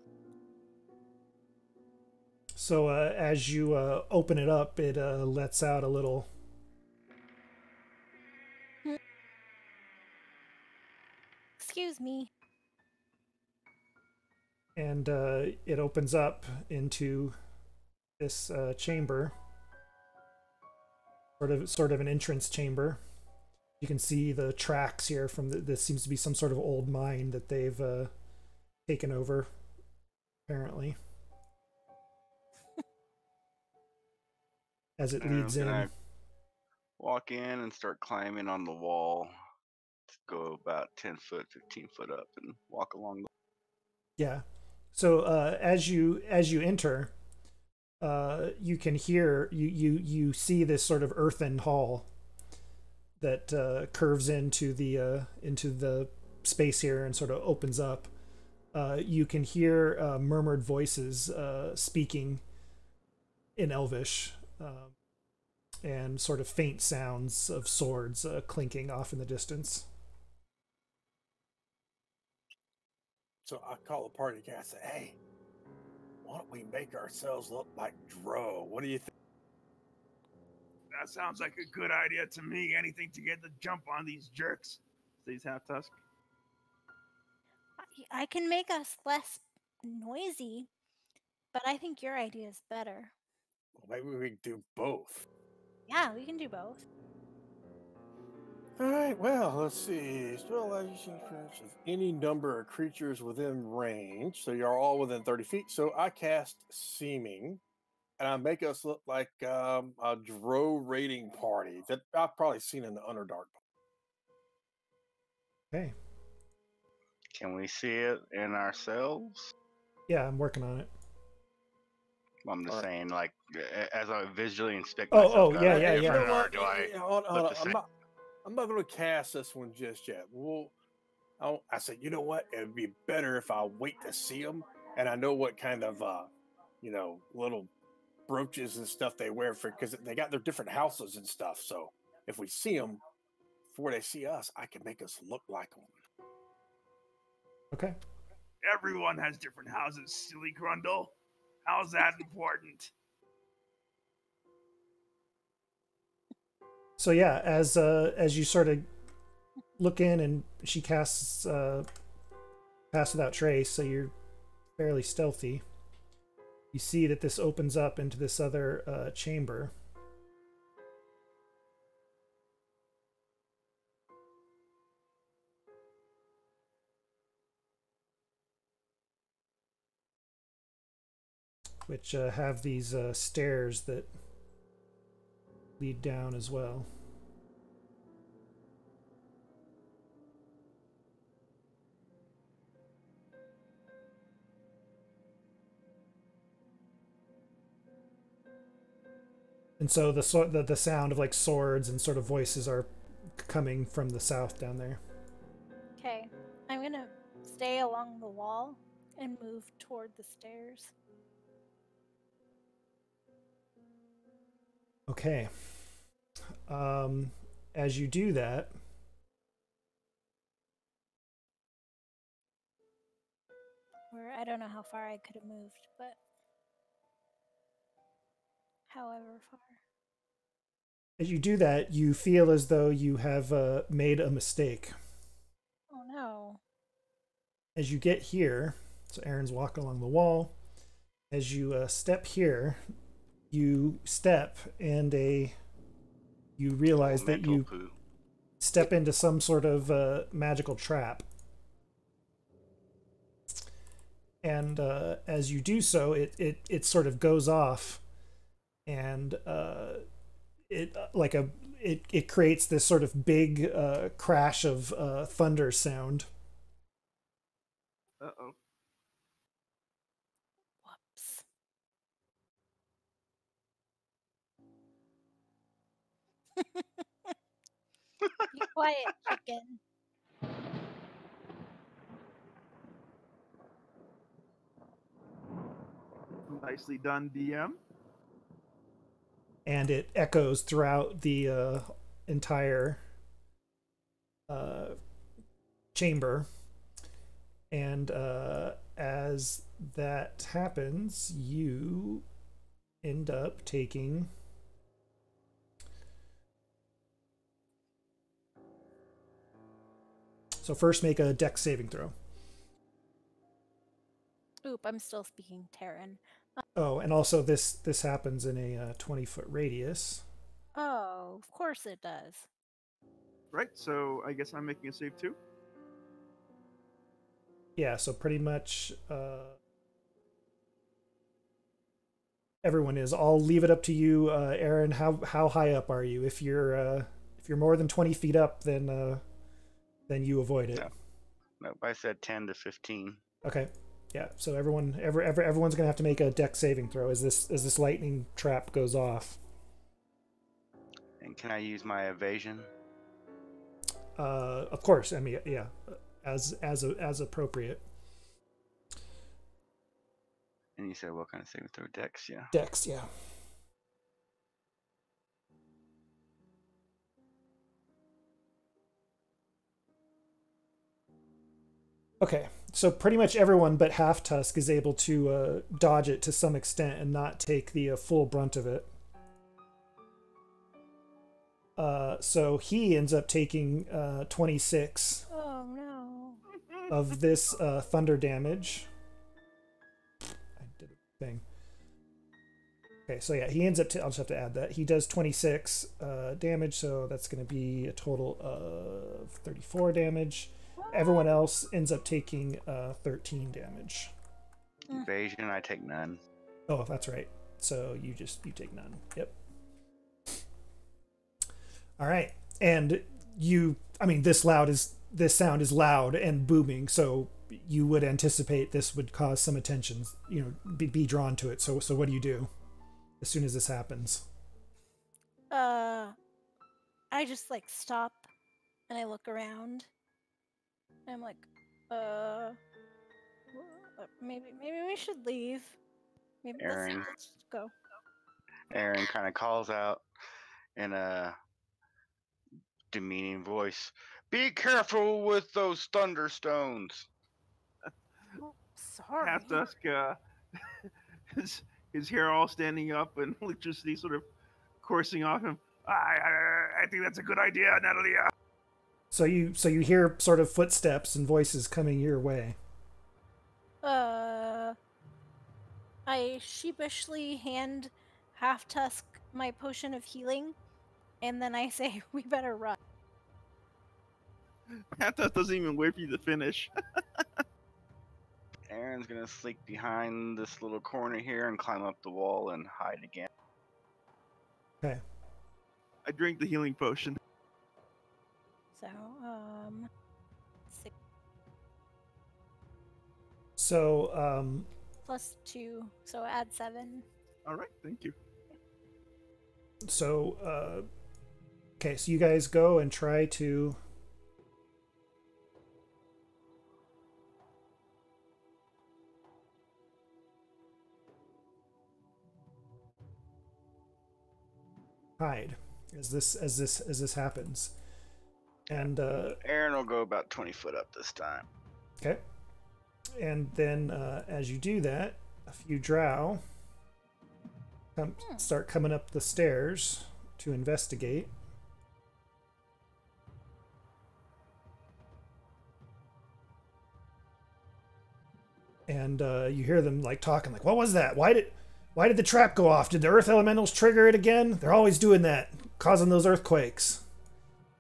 So as you open it up, it lets out a little. Excuse me. And it opens up into this chamber, sort of an entrance chamber. You can see the tracks here from this seems to be some sort of old mine that they've taken over, apparently. As it leads in. I walk in and start climbing on the wall to go about 10 foot, 15 foot up and walk along. Yeah. So as you enter, you can hear you see this sort of earthen hall that curves into the space here and sort of opens up. you can hear murmured voices speaking in Elvish, and sort of faint sounds of swords clinking off in the distance. So I call the party guy and say, hey, why don't we make ourselves look like Drow? What do you think? That sounds like a good idea to me. Anything to get the jump on these jerks, says Half Tusk. I can make us less noisy, but I think your idea is better. Well, maybe we can do both. Yeah, we can do both. All right, well, let's see. Spellization of any number of creatures within range. So you're all within 30 feet. So I cast Seeming, and I make us look like a Drow raiding party that I've probably seen in the Underdark. Okay. Can we see it in ourselves? Yeah, I'm working on it. I'm just All right. saying, like, as I visually inspect Oh, myself. yeah, do I yeah, get yeah. further, You know or what? do I Hold look on. the same? I'm not going to cast this one just yet. I said, you know what? It'd be better if I wait to see them, and I know what kind of, little brooches and stuff they wear because they got their different houses and stuff. So if we see them before they see us, I can make us look like them. Okay. Everyone has different houses, silly Grundle. How's that important? So yeah, as you sort of look in, and she casts Pass Without Trace, so you're fairly stealthy. You see that this opens up into this other chamber. Which have these stairs that lead down as well. And so the sound of like swords and sort of voices are coming from the south down there. Okay, I'm gonna stay along the wall and move toward the stairs. Okay. As you do that, Or I don't know how far I could have moved, but however far. as you do that, you feel as though you have made a mistake. Oh no. As you get here, so Aaron's walking along the wall. As you step here, you step and you realize that you step into some sort of magical trap. And as you do so, it sort of goes off, and it creates this sort of big crash of thunder sound. Uh-oh. Whoops. Be quiet, chicken. Nicely done, DM. And it echoes throughout the entire chamber. And as that happens, you end up taking so first make a dex saving throw. Oop, I'm still speaking Terran. Oh, and also this happens in a 20-foot radius. Oh, of course it does. Right, so I guess I'm making a save too. Yeah, so pretty much everyone is. I'll leave it up to you, Aaron. How high up are you? If you're more than 20 feet up, then you avoid it. Nope, I said 10 to 15. Okay. Yeah. So everyone's gonna have to make a dex saving throw as this lightning trap goes off. And can I use my evasion? Of course. I mean, yeah, as appropriate. And you said what kind of saving throw? Dex, yeah. Dex, yeah. Okay, so pretty much everyone but Half Tusk is able to dodge it to some extent and not take the full brunt of it. So he ends up taking 26 Oh no. of this thunder damage. I did a thing. Okay, so yeah, he ends up. I'll just have to add that he does 26 damage, so that's going to be a total of 34 damage. Everyone else ends up taking 13 damage. Evasion, I take none. Oh, that's right. So you take none. Yep. All right, and this sound is loud and booming, so you would anticipate this would cause some attention, be drawn to it. So what do you do as soon as this happens? I just like stop and I look around. And I'm like, maybe we should leave. Maybe Aaron. let's just go. Aaron kind of calls out in a demeaning voice, "Be careful with those thunderstones." Oh, sorry. Half Dusk, his hair all standing up and electricity sort of coursing off him. I think that's a good idea, Natalie. So you hear sort of footsteps and voices coming your way. I sheepishly hand Half Tusk my potion of healing, and then I say, "We better run." Half Dusk doesn't even wait for you to finish. Aaron's gonna sneak behind this little corner here and climb up the wall and hide again. Okay. I drink the healing potion. So, 6 So plus 2, so add 7. All right, thank you. So okay, so you guys go and try to hide as this happens. And Aaron will go about 20 foot up this time. okay. And then as you do that, a few drow start coming up the stairs to investigate. And you hear them like talking, like, "What was that? Why did the trap go off? Did the earth elementals trigger it again? They're always doing that, causing those earthquakes."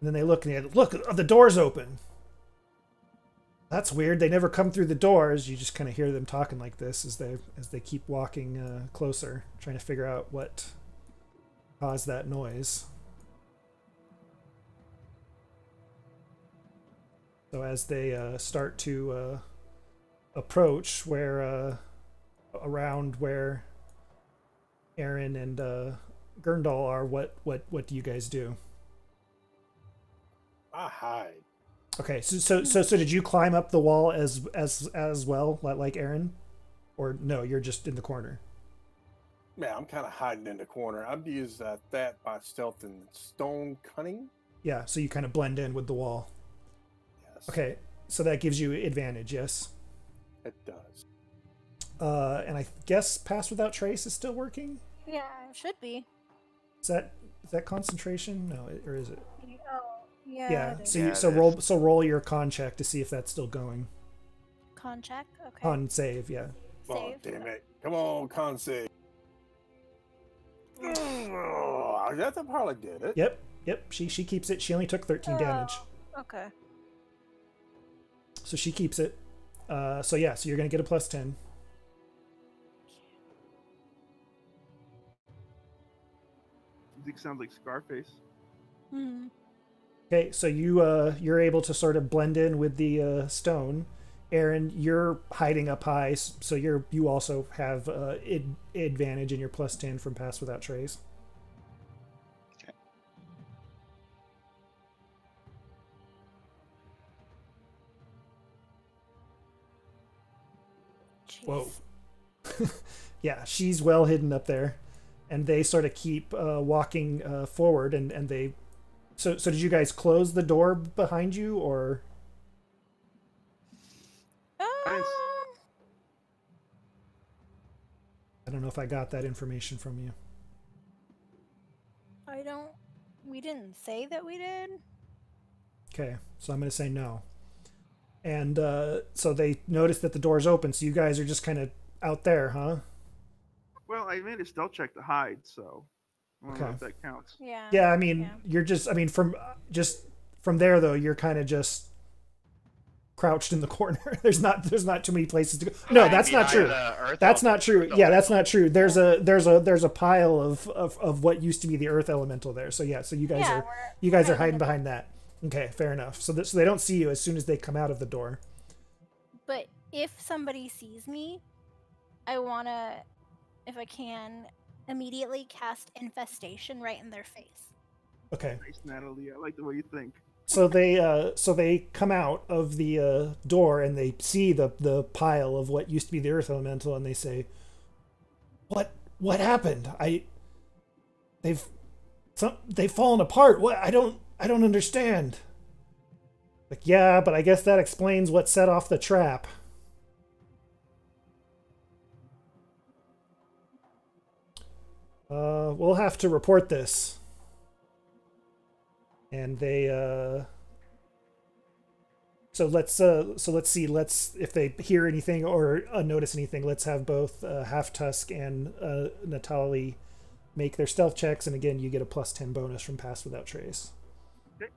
And then they look and look, the door's open. That's weird. They never come through the doors. You just kind of hear them talking like this as they keep walking closer, trying to figure out what caused that noise. So as they start to approach around where Aaron and Gurndal are, what do you guys do? I hide. Okay, so did you climb up the wall as well, like Aaron, or no? You're just in the corner. Yeah, I'm kind of hiding in the corner. I'm used that by stealth and stone cunning. Yeah, so you kind of blend in with the wall. Yes. Okay, so that gives you advantage, yes. It does. And I guess Pass Without Trace is still working. Yeah, it should be. Is that concentration? No, or is it? Oh, yeah. Yeah. It is. So roll your con check to see if that's still going. Con check. Okay. Con save, yeah. Oh, Save. damn it. Come on, con save. Oh, that probably did it. Yep. She keeps it. She only took 13 damage. Okay. So she keeps it. So you're gonna get a plus 10. Music sounds like Scarface. Hmm. Okay, so you're able to sort of blend in with the stone. Aaron, you're hiding up high, so you also have advantage in your plus 10 from Pass Without Trace. Okay. Jeez. Whoa. Yeah, she's well hidden up there, and they sort of keep walking forward, and they. So did you guys close the door behind you, or? I don't know if I got that information from you. We didn't say that we did. Okay, so I'm going to say no. And so they notice that the door's open, so you guys are just kind of out there, huh? Well, I made a stealth check to hide, so I don't know Okay. if that counts. Yeah. Yeah, I mean, Yeah. you're just, I mean, from there though, you're kind of just crouched in the corner. There's not too many places to go. No, that's not true. That's not true. Yeah, that's not true. There's a pile of what used to be the earth elemental there. So yeah, so you guys are hiding behind that. Okay, fair enough. So they don't see you as soon as they come out of the door. But if somebody sees me, I want to, if I can, immediately cast infestation right in their face. Okay. Nice, Natalie. I like the way you think. So they come out of the door and they see the pile of what used to be the earth elemental, and they say, "What happened? They've fallen apart. What? I don't understand." Like, yeah, but I guess that explains what set off the trap. We'll have to report this. And they so let's see, if they hear anything or notice anything, let's have both Half Tusk and Natalie make their stealth checks, and again you get a +10 bonus from Pass Without Trace. Okay.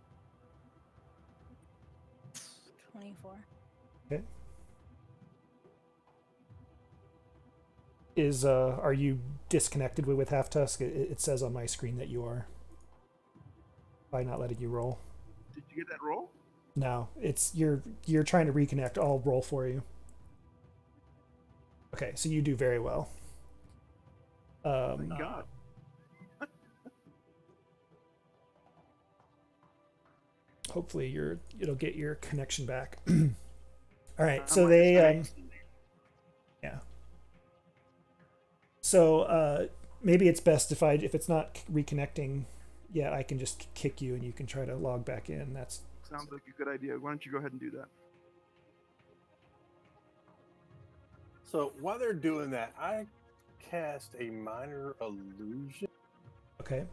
24. Okay. Are you disconnected with Half Tusk? It says on my screen that you are. By not letting you roll. Did you get that roll? No, it's you're trying to reconnect. I'll roll for you. Okay, so you do very well. Thank God. Hopefully it'll get your connection back. All right, so they yeah. So maybe it's best if it's not reconnecting. Yeah, I can just kick you and you can try to log back in. That sounds like a good idea. Why don't you go ahead and do that? So while they're doing that, I cast a minor illusion. Okay.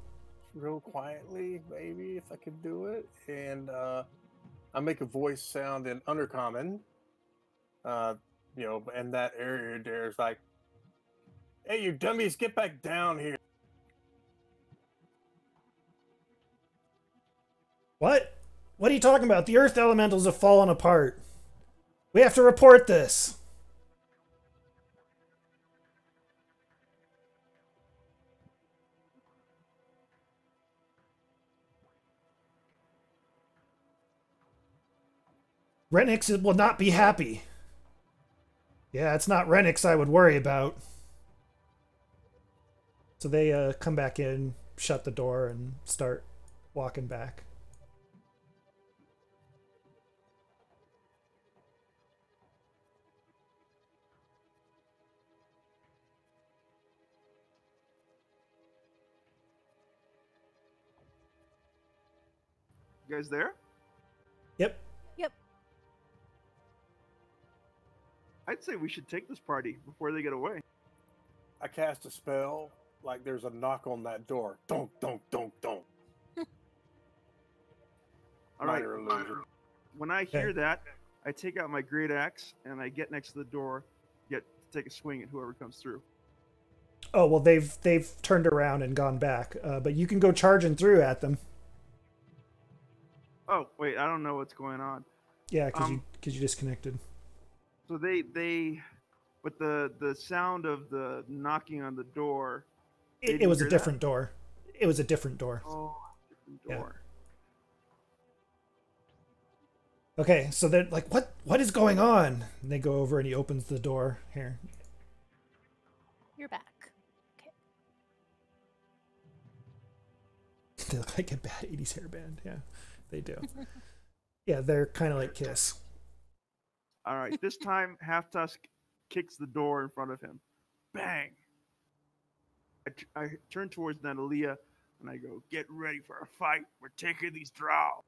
Real quietly, maybe, if I could do it. And I make a voice sound in Undercommon. And that area there's like, "Hey, you dummies, get back down here." What? What are you talking about? The earth elementals have fallen apart. We have to report this. Renix will not be happy. Yeah, it's not Renix I would worry about. So they come back in, shut the door, and start walking back. You guys there? Yep. Yep. I'd say we should take this party before they get away. I cast a spell, like there's a knock on that door. Don't. All right. Minor illusion. When I hear that, I take out my great axe and I get next to the door, get to take a swing at whoever comes through. Oh well, they've turned around and gone back, but you can go charging through at them. Oh wait, I don't know what's going on. Yeah, because you disconnected. So they, with the sound of the knocking on the door. It was a different door. It was a different door. Oh, different door. Yeah. Okay, so they're like, what is going on? And they go over and he opens the door. Here. You're back. Okay. They look like a bad 80s hairband. Yeah, they do. Yeah, they're kind of like Kiss. All right, this time Half Tusk kicks the door in front of him. bang. I turn towards Natalia and I go, "Get ready for a fight. We're taking these Drow."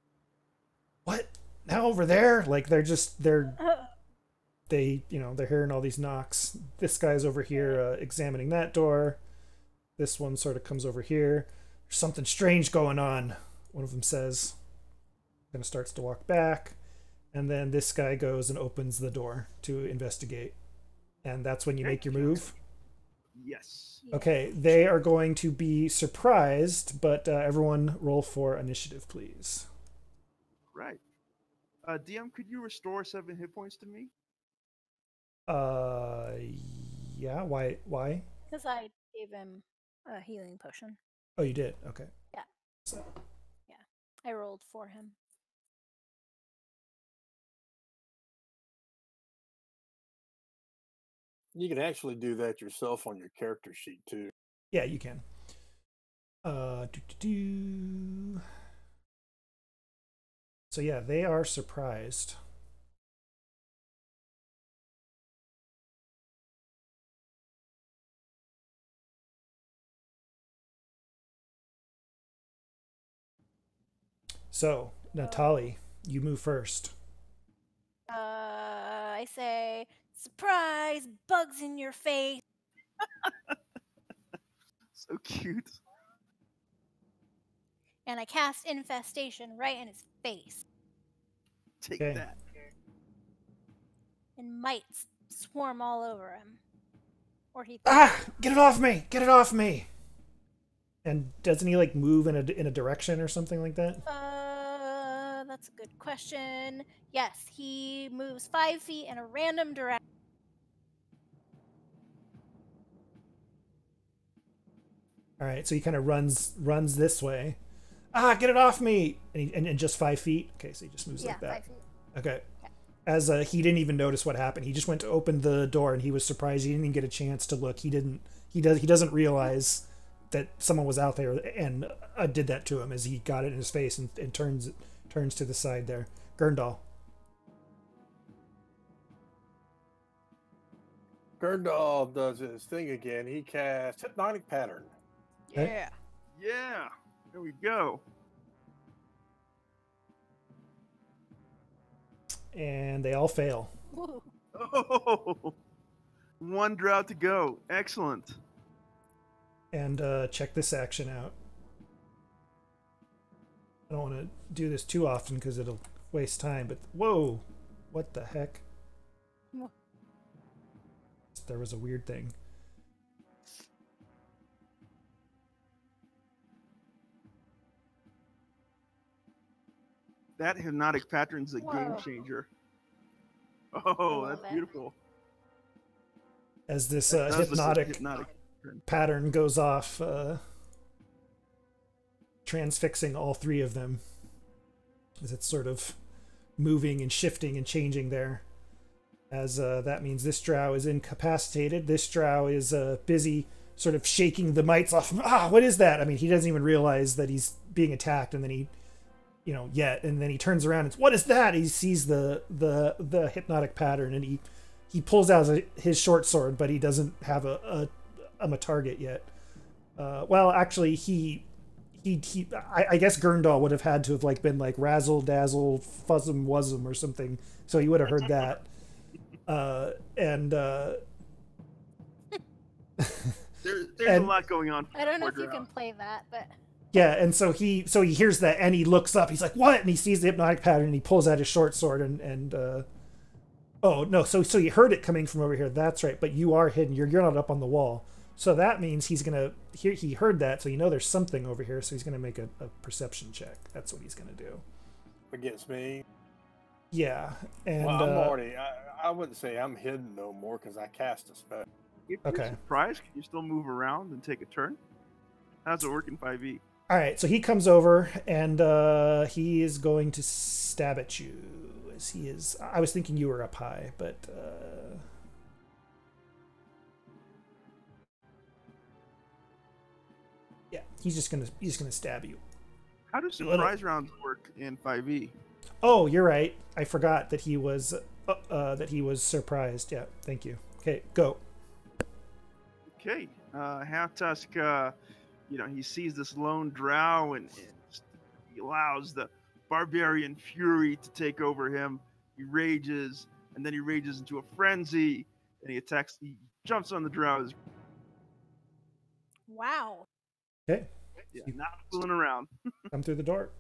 What? Now over there? Like they're Uh, they're hearing all these knocks. This guy's over here examining that door. This one sort of comes over here. There's something strange going on, one of them says. Kind of starts to walk back. And then this guy goes and opens the door to investigate. And that's when you make your move. Yes. Okay, they are going to be surprised, but everyone roll for initiative, please. Right. DM, could you restore 7 hit points to me? Uh, yeah. Why? Because I gave him a healing potion. Oh, you did. Okay. Yeah. So, I rolled for him. You can actually do that yourself on your character sheet too. yeah, you can. Do. So yeah, they are surprised. So, Natali, you move first. I say, surprise, bugs in your face. So cute. And I cast infestation right in his face. Take Okay. that. And mites swarm all over him. Or he Ah! Get it off me! Get it off me! And doesn't he like move in a direction or something like that? That's a good question. Yes, he moves 5 feet in a random direction. All right, so he kind of runs this way. Ah! Get it off me! And just 5 feet. Okay, so he just moves like that. 5 feet. Okay. As he didn't even notice what happened. He just went to open the door and he was surprised. He didn't even get a chance to look. He doesn't realize that someone was out there and did that to him as he got it in his face and turns to the side there. Gurndal. Gurndal does his thing again. He casts Hypnotic Pattern. Okay. Yeah. There we go. And they all fail. Woo. Oh, 1 Drow to go. Excellent. And check this action out. I don't want to do this too often because it'll waste time, but whoa! What the heck? Wha- There was a weird thing. That hypnotic pattern's a game Whoa. changer. Oh, love that's it. beautiful. As this That does look like hypnotic pattern goes off, transfixing all 3 of them as it's sort of moving and shifting and changing there. As that means this drow is incapacitated. This drow is busy sort of shaking the mites off. Ah, what is that? I mean, he doesn't even realize that he's being attacked, and then he, and then he turns around and what is that? He sees the hypnotic pattern, and he pulls out his short sword, but he doesn't have a target yet. Well, actually, I guess Gurndal would have had to have been like razzle dazzle fuzzum wuzzum or something, so he would have heard that. There's a lot going on. I don't know if for you Drow. can play that, but Yeah, and so he hears that and he looks up. He's like, "What?" And he sees the hypnotic pattern and he pulls out his short sword and oh no, so you heard it coming from over here. That's right, but you are hidden. You're not up on the wall. So that means he heard that, so there's something over here, so he's gonna make a perception check. That's what he's gonna do. Against me. Yeah, and Well, I'm already. I wouldn't say I'm hidden no more because I cast a spell. If you're Okay. surprised, can you still move around and take a turn? How's it work in 5e? all right. So he comes over and he is going to stab at you. As he is, I was thinking you were up high, but yeah, he's just gonna stab you. How do surprise rounds work in 5e? Oh, you're right. I forgot that he was surprised. Yeah, thank you. Okay, go. Okay. Half Tusk, he sees this lone Drow and he allows the barbarian fury to take over him. He rages, and then he rages into a frenzy, and he attacks. He jumps on the Drow. Wow. Okay. Yeah, not fooling around. Come through the door.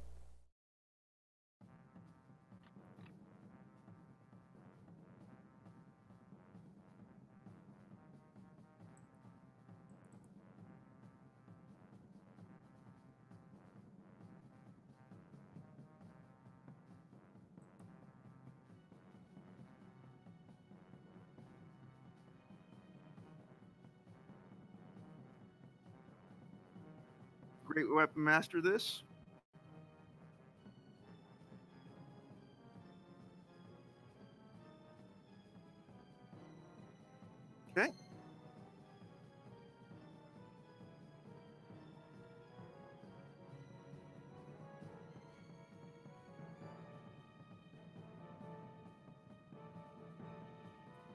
Great weapon master this. Okay.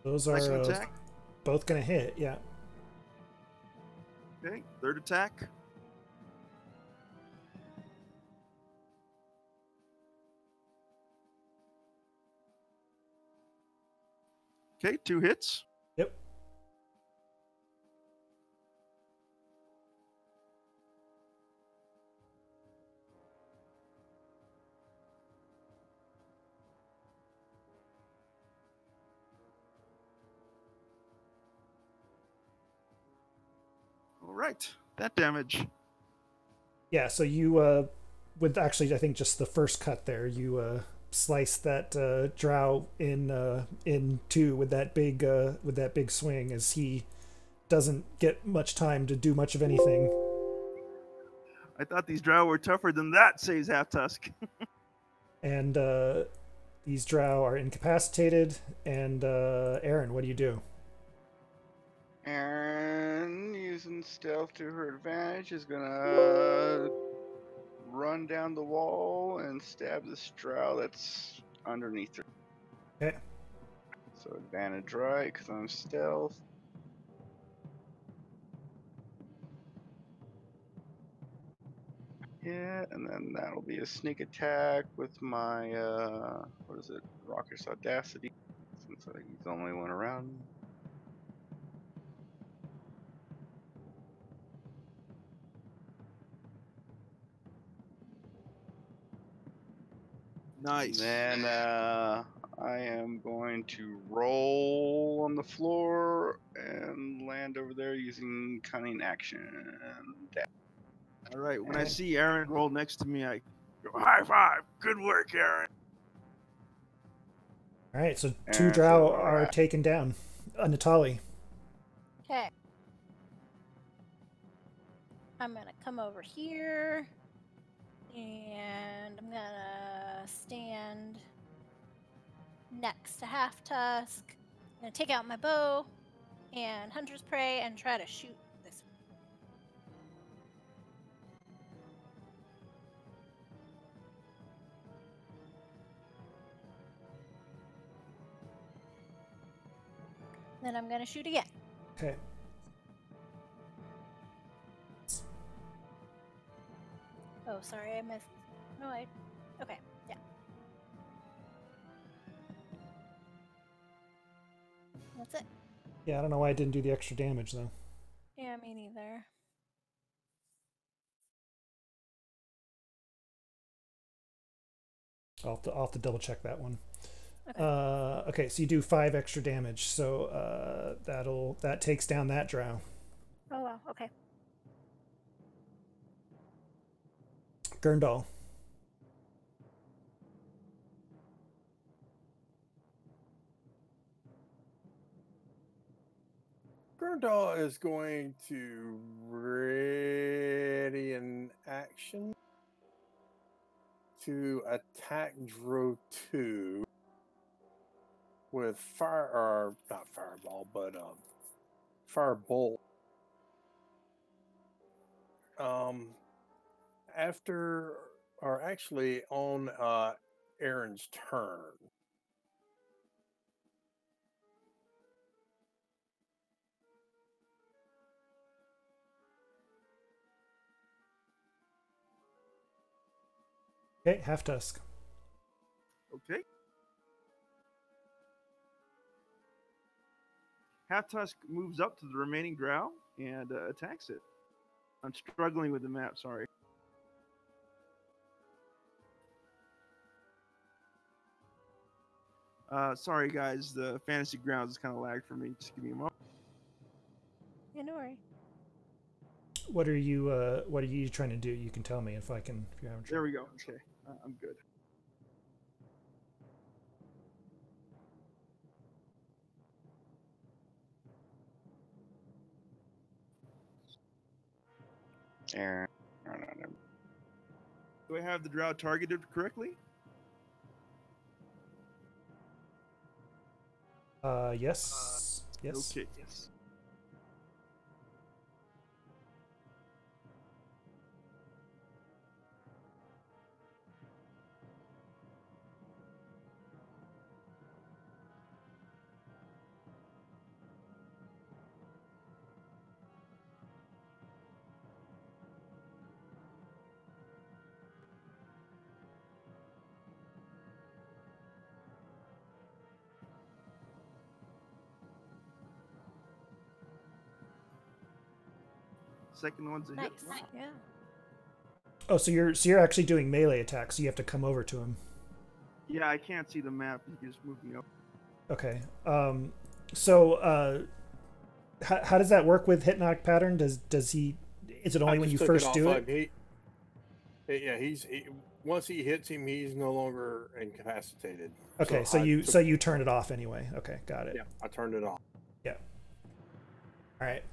Those are Second attack. both going to hit, yeah. Okay. Third attack. Okay, 2 hits. Yep. All right, that damage. Yeah, so you, with actually, I think just the first cut there, you slice that Drow in two with that big swing as he doesn't get much time to do much of anything. I thought these Drow were tougher than that, says Half Tusk. And these Drow are incapacitated. And Aaron, what do you do? Aaron, using stealth to her advantage, is gonna run down the wall and stab this Drow that's underneath her. Okay. So advantage, right? Because I'm stealth. Yeah, and then that'll be a sneak attack with my what is it? Raucous Audacity, since he's the only one around me. Nice. And then I am going to roll on the floor and land over there using cunning action. All right, when I see Aaron roll next to me, I go, high five. Good work, Aaron. All right, so two Drow are taken down. Natali. Okay. I'm gonna come over here, and I'm gonna stand next to Half Tusk. I'm gonna take out my bow and Hunter's Prey and try to shoot this. Then I'm gonna shoot again. Okay. Oh, sorry, I missed. No, okay, yeah. That's it. Yeah, I don't know why I didn't do the extra damage, though. Yeah, me neither. I'll have to double check that one. Okay. Okay, so you do 5 extra damage, so that takes down that Drow. Oh, wow, okay. Gurndal. Gurndal is going to ready in action to attack Drow 2 with fire, or not fireball, but firebolt. After, or actually on Aaron's turn. Okay, half tusk. Okay. Half Tusk moves up to the remaining Drow and attacks it. I'm struggling with the map, sorry. Sorry, guys. The Fantasy Grounds is kind of lagged for me. Just give me a moment. Yeah, no worry. What are you trying to do? You can tell me if I can. If you're having There trouble. we go. Okay, I'm good. Aaron. No, no, no. Do I have the Drow targeted correctly? Yes. Yes. Okay, yes. Second one's a Nice. hit. Wow. Yeah. Oh, so you're actually doing melee attacks. So you have to come over to him. Yeah, I can't see the map. You can just move me up. Okay. So how does that work with hit knock pattern? Does he? Is it only when you first do it? Once he hits him, he's no longer incapacitated. Okay, so you turn it off anyway. Okay, got it. Yeah, I turned it off. Yeah. All right.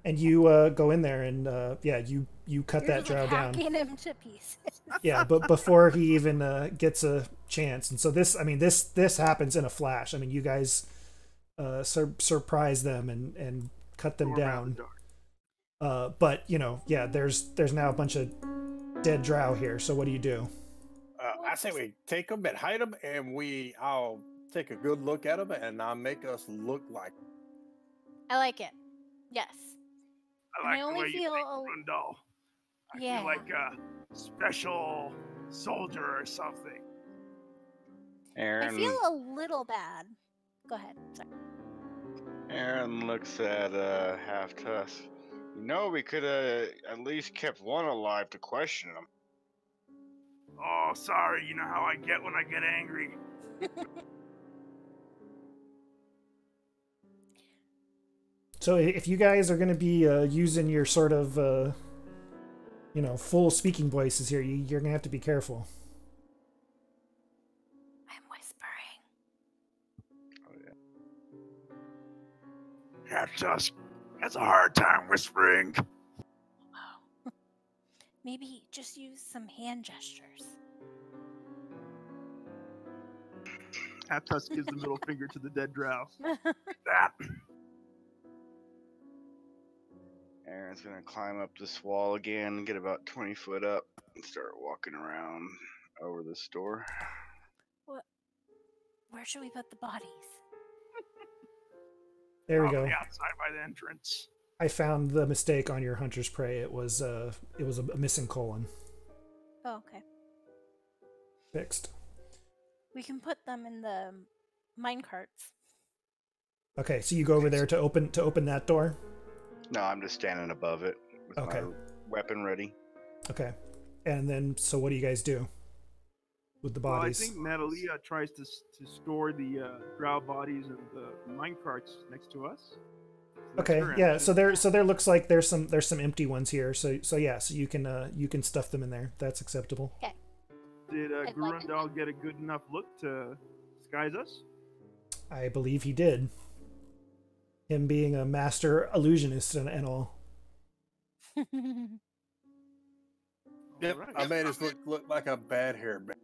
And you go in there and you cut You're that just, Drow like, down. hacking him to pieces. Yeah, but before he even gets a chance, and so this happens in a flash. I mean, you guys surprise them and cut them down. But there's now a bunch of dead Drow here. So what do you do? I say we take them and hide them, and I'll take a good look at them, and I'll make us look like. I like it. Yes. I And like I the only way you feel think, a- Rundle. I Yeah. feel like a special soldier or something. Aaron. I feel a little bad. Go ahead. Sorry. Aaron looks at Half Tusk. We could have at least kept one alive to question him. Oh, sorry. You know how I get when I get angry. So if you guys are going to be using your sort of full speaking voices here, you're going to have to be careful. I'm whispering. Oh yeah. Half Tusk has a hard time whispering. Wow. Maybe just use some hand gestures. Half Tusk gives the middle finger to the dead Drow. That. Aaron's gonna climb up this wall again, get about 20 foot up, and start walking around over this door. What? Where should we put the bodies? There we go. Probably outside by the entrance. I found the mistake on your hunter's prey. It was a missing colon. Oh, okay. Fixed. We can put them in the mine carts. Okay, so you go over there to open that door. No, I'm just standing above it with Okay. my weapon ready. Okay, and then so what do you guys do with the bodies? Well, I think Natalia tries to store the Drow bodies in the mine carts next to us. That's Okay, her yeah. answer. So there looks like there's some empty ones here. So you can stuff them in there. That's acceptable. Okay. Did I'd like Gurundal get a good enough look to disguise us? I believe he did. Him being a master illusionist and all. Yep, Alright. I made us look like a bad hair band.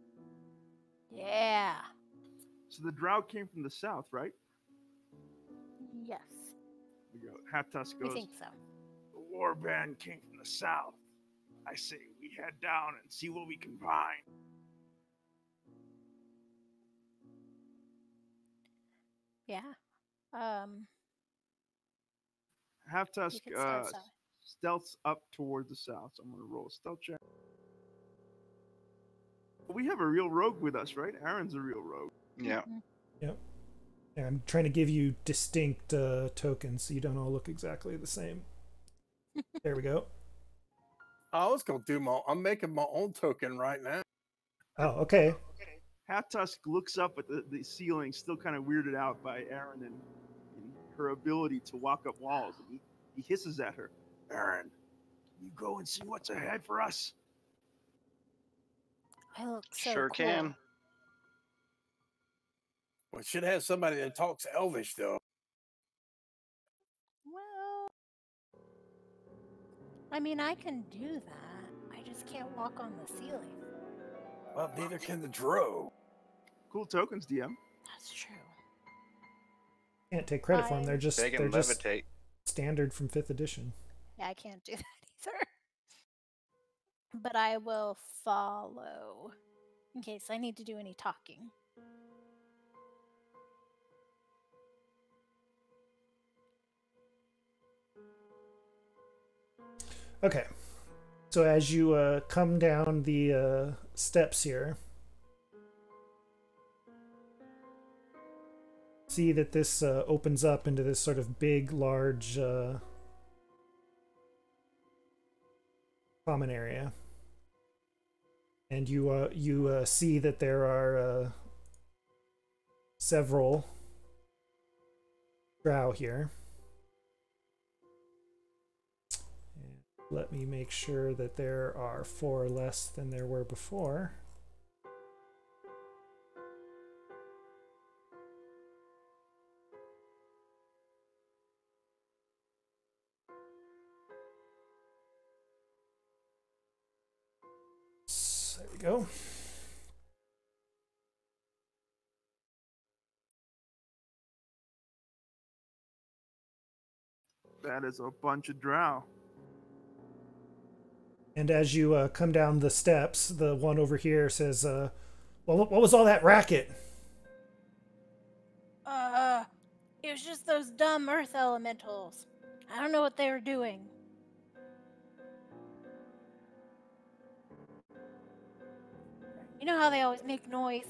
Yeah. So the Drow came from the south, right? Yes. We go. Half Tusk I goes. think so. The war band came from the south. I say we head down and see what we can find. Yeah. Half Tusk could start south. stealths up toward the south. So I'm gonna roll a stealth check. We have a real rogue with us, right? Aaron's a real rogue. Yeah. Yep. And I'm trying to give you distinct tokens so you don't all look exactly the same. There we go. I was gonna I'm making my own token right now. Oh, okay. Hat Tusk looks up at the ceiling, still kind of weirded out by Aaron and her ability to walk up walls. And he hisses at her. Aaron, you go and see what's ahead for us. I look so Sure cool. can. We should have somebody that talks Elvish, though. Well, I mean, I can do that. I just can't walk on the ceiling. Well, neither can the Drow. Cool tokens, DM. That's true. Can't take credit for them. They're just They can just levitate. standard from 5th edition. Yeah, I can't do that either. But I will follow in case I need to do any talking. Okay. So as you come down the steps here, see that this opens up into this sort of big, large common area. And you see that there are several Drow here. Let me make sure that there are 4 less than there were before. So, there we go. That is a bunch of Drow. And as you come down the steps, the one over here says, well, what was all that racket? It was just those dumb earth elementals. I don't know what they were doing. You know how they always make noise?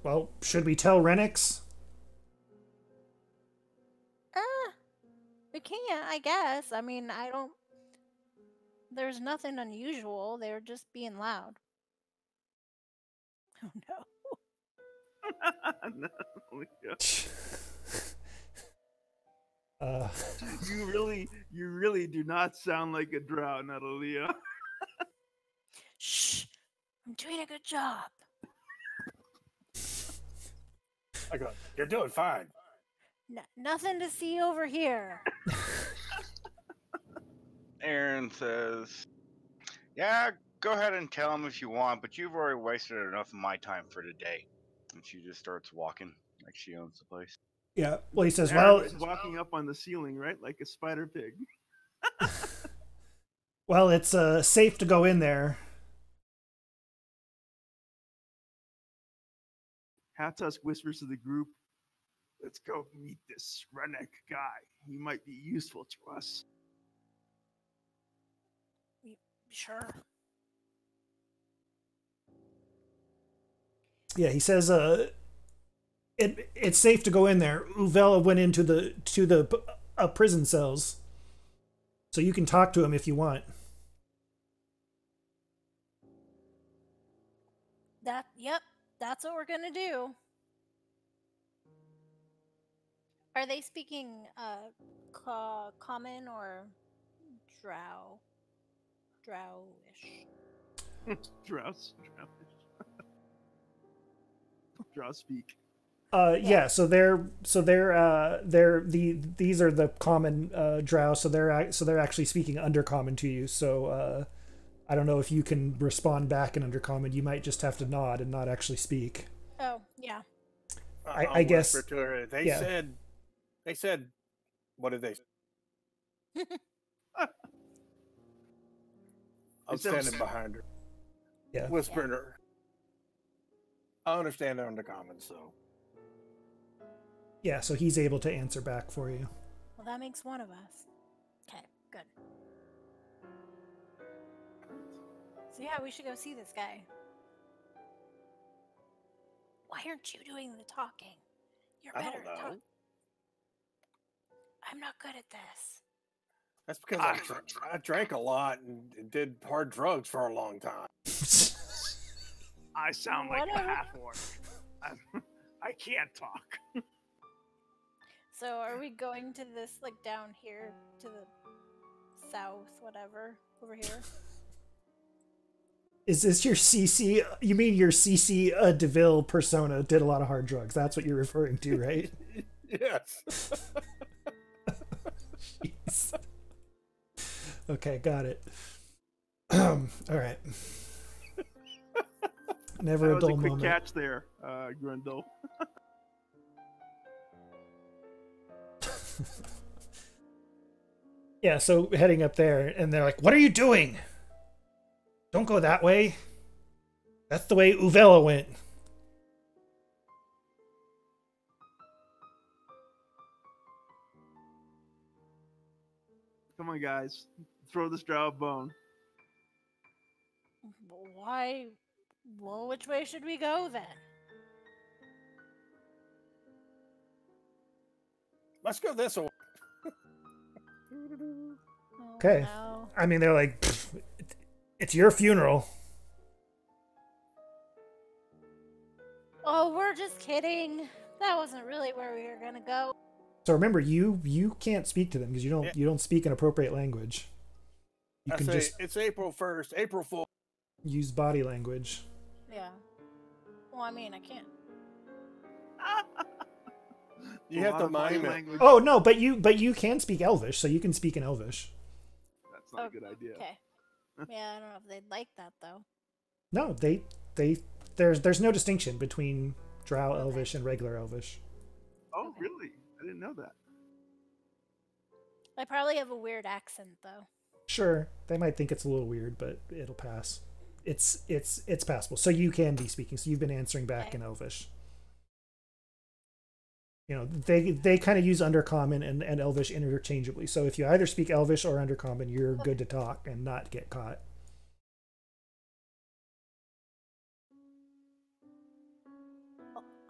Well, should we tell Renix? We can't, I guess. I mean, I don't... There's nothing unusual. They were just being loud. Oh, no. No, yeah. You really do not sound like a Drow, Natalia. Shh! I'm doing a good job. I go, you're doing fine. Nothing to see over here. Aaron says, yeah, go ahead and tell him if you want, but you've already wasted enough of my time for today. And she just starts walking like she owns the place. Yeah. Well, he says, Aaron well, is walking up on the ceiling, right? Like a spider pig. well, it's safe to go in there. Hat Tusk whispers to the group, let's go meet this Rennek guy. He might be useful to us. Sure. Yeah, he says, it's safe to go in there. Uvella went into the prison cells, so you can talk to him if you want. Yep, that's what we're gonna do. Are they speaking common or drow? Drowish. Drow speak. Yeah. So these are the common Drow. So they're actually speaking Undercommon to you. So I don't know if you can respond back in Undercommon. You might just have to nod and not actually speak. Oh yeah. I guess They said, what did they say? I'm standing behind her. Yeah. Whispering her. I understand they're Undercommon, so. Yeah, so he's able to answer back for you. Well, that makes one of us. Okay, good. So yeah, we should go see this guy. Why aren't you doing the talking? You're I better don't at know. talking. I'm not good at this. That's because I drank a lot and did hard drugs for a long time. I sound like a Whatever. half-orc. I can't talk. So are we going to this, like, down here to the south, whatever, over here? Is this your CC? You mean your CC DeVille persona did a lot of hard drugs? That's what you're referring to, right? Yes. Jeez. Okay, got it. All right. Never That a was dull a quick moment. catch there, Grundle. Yeah, so heading up there, and they're like, "What are you doing? Don't go that way. That's the way Uvela went." Come on, guys. Throw this drow a bone. Why? Well, which way should we go then? Let's go this way. Oh, Okay. no. I mean, they're like, "Pfft, it's your funeral." Oh, we're just kidding. That wasn't really where we were gonna go. So remember, you can't speak to them because you don't speak an appropriate language. You I can say just it's April 1st, April Fool. use body language. Yeah. Well, I mean, I can't. You A have lot to of body mime it. language. Oh no, but you can speak Elvish, so you can speak in Elvish. That's not a good idea. Okay. Yeah, I don't know if they'd like that though. No, there's no distinction between Drow Elvish and regular Elvish. Oh, Okay. really? I didn't know that. I probably have a weird accent though. Sure, they might think it's a little weird, but it'll pass. It's passable. So you can be speaking. So you've been answering back Okay. in Elvish. You know, they kind of use Undercommon and Elvish interchangeably. So if you either speak Elvish or Undercommon, you're good to talk and not get caught.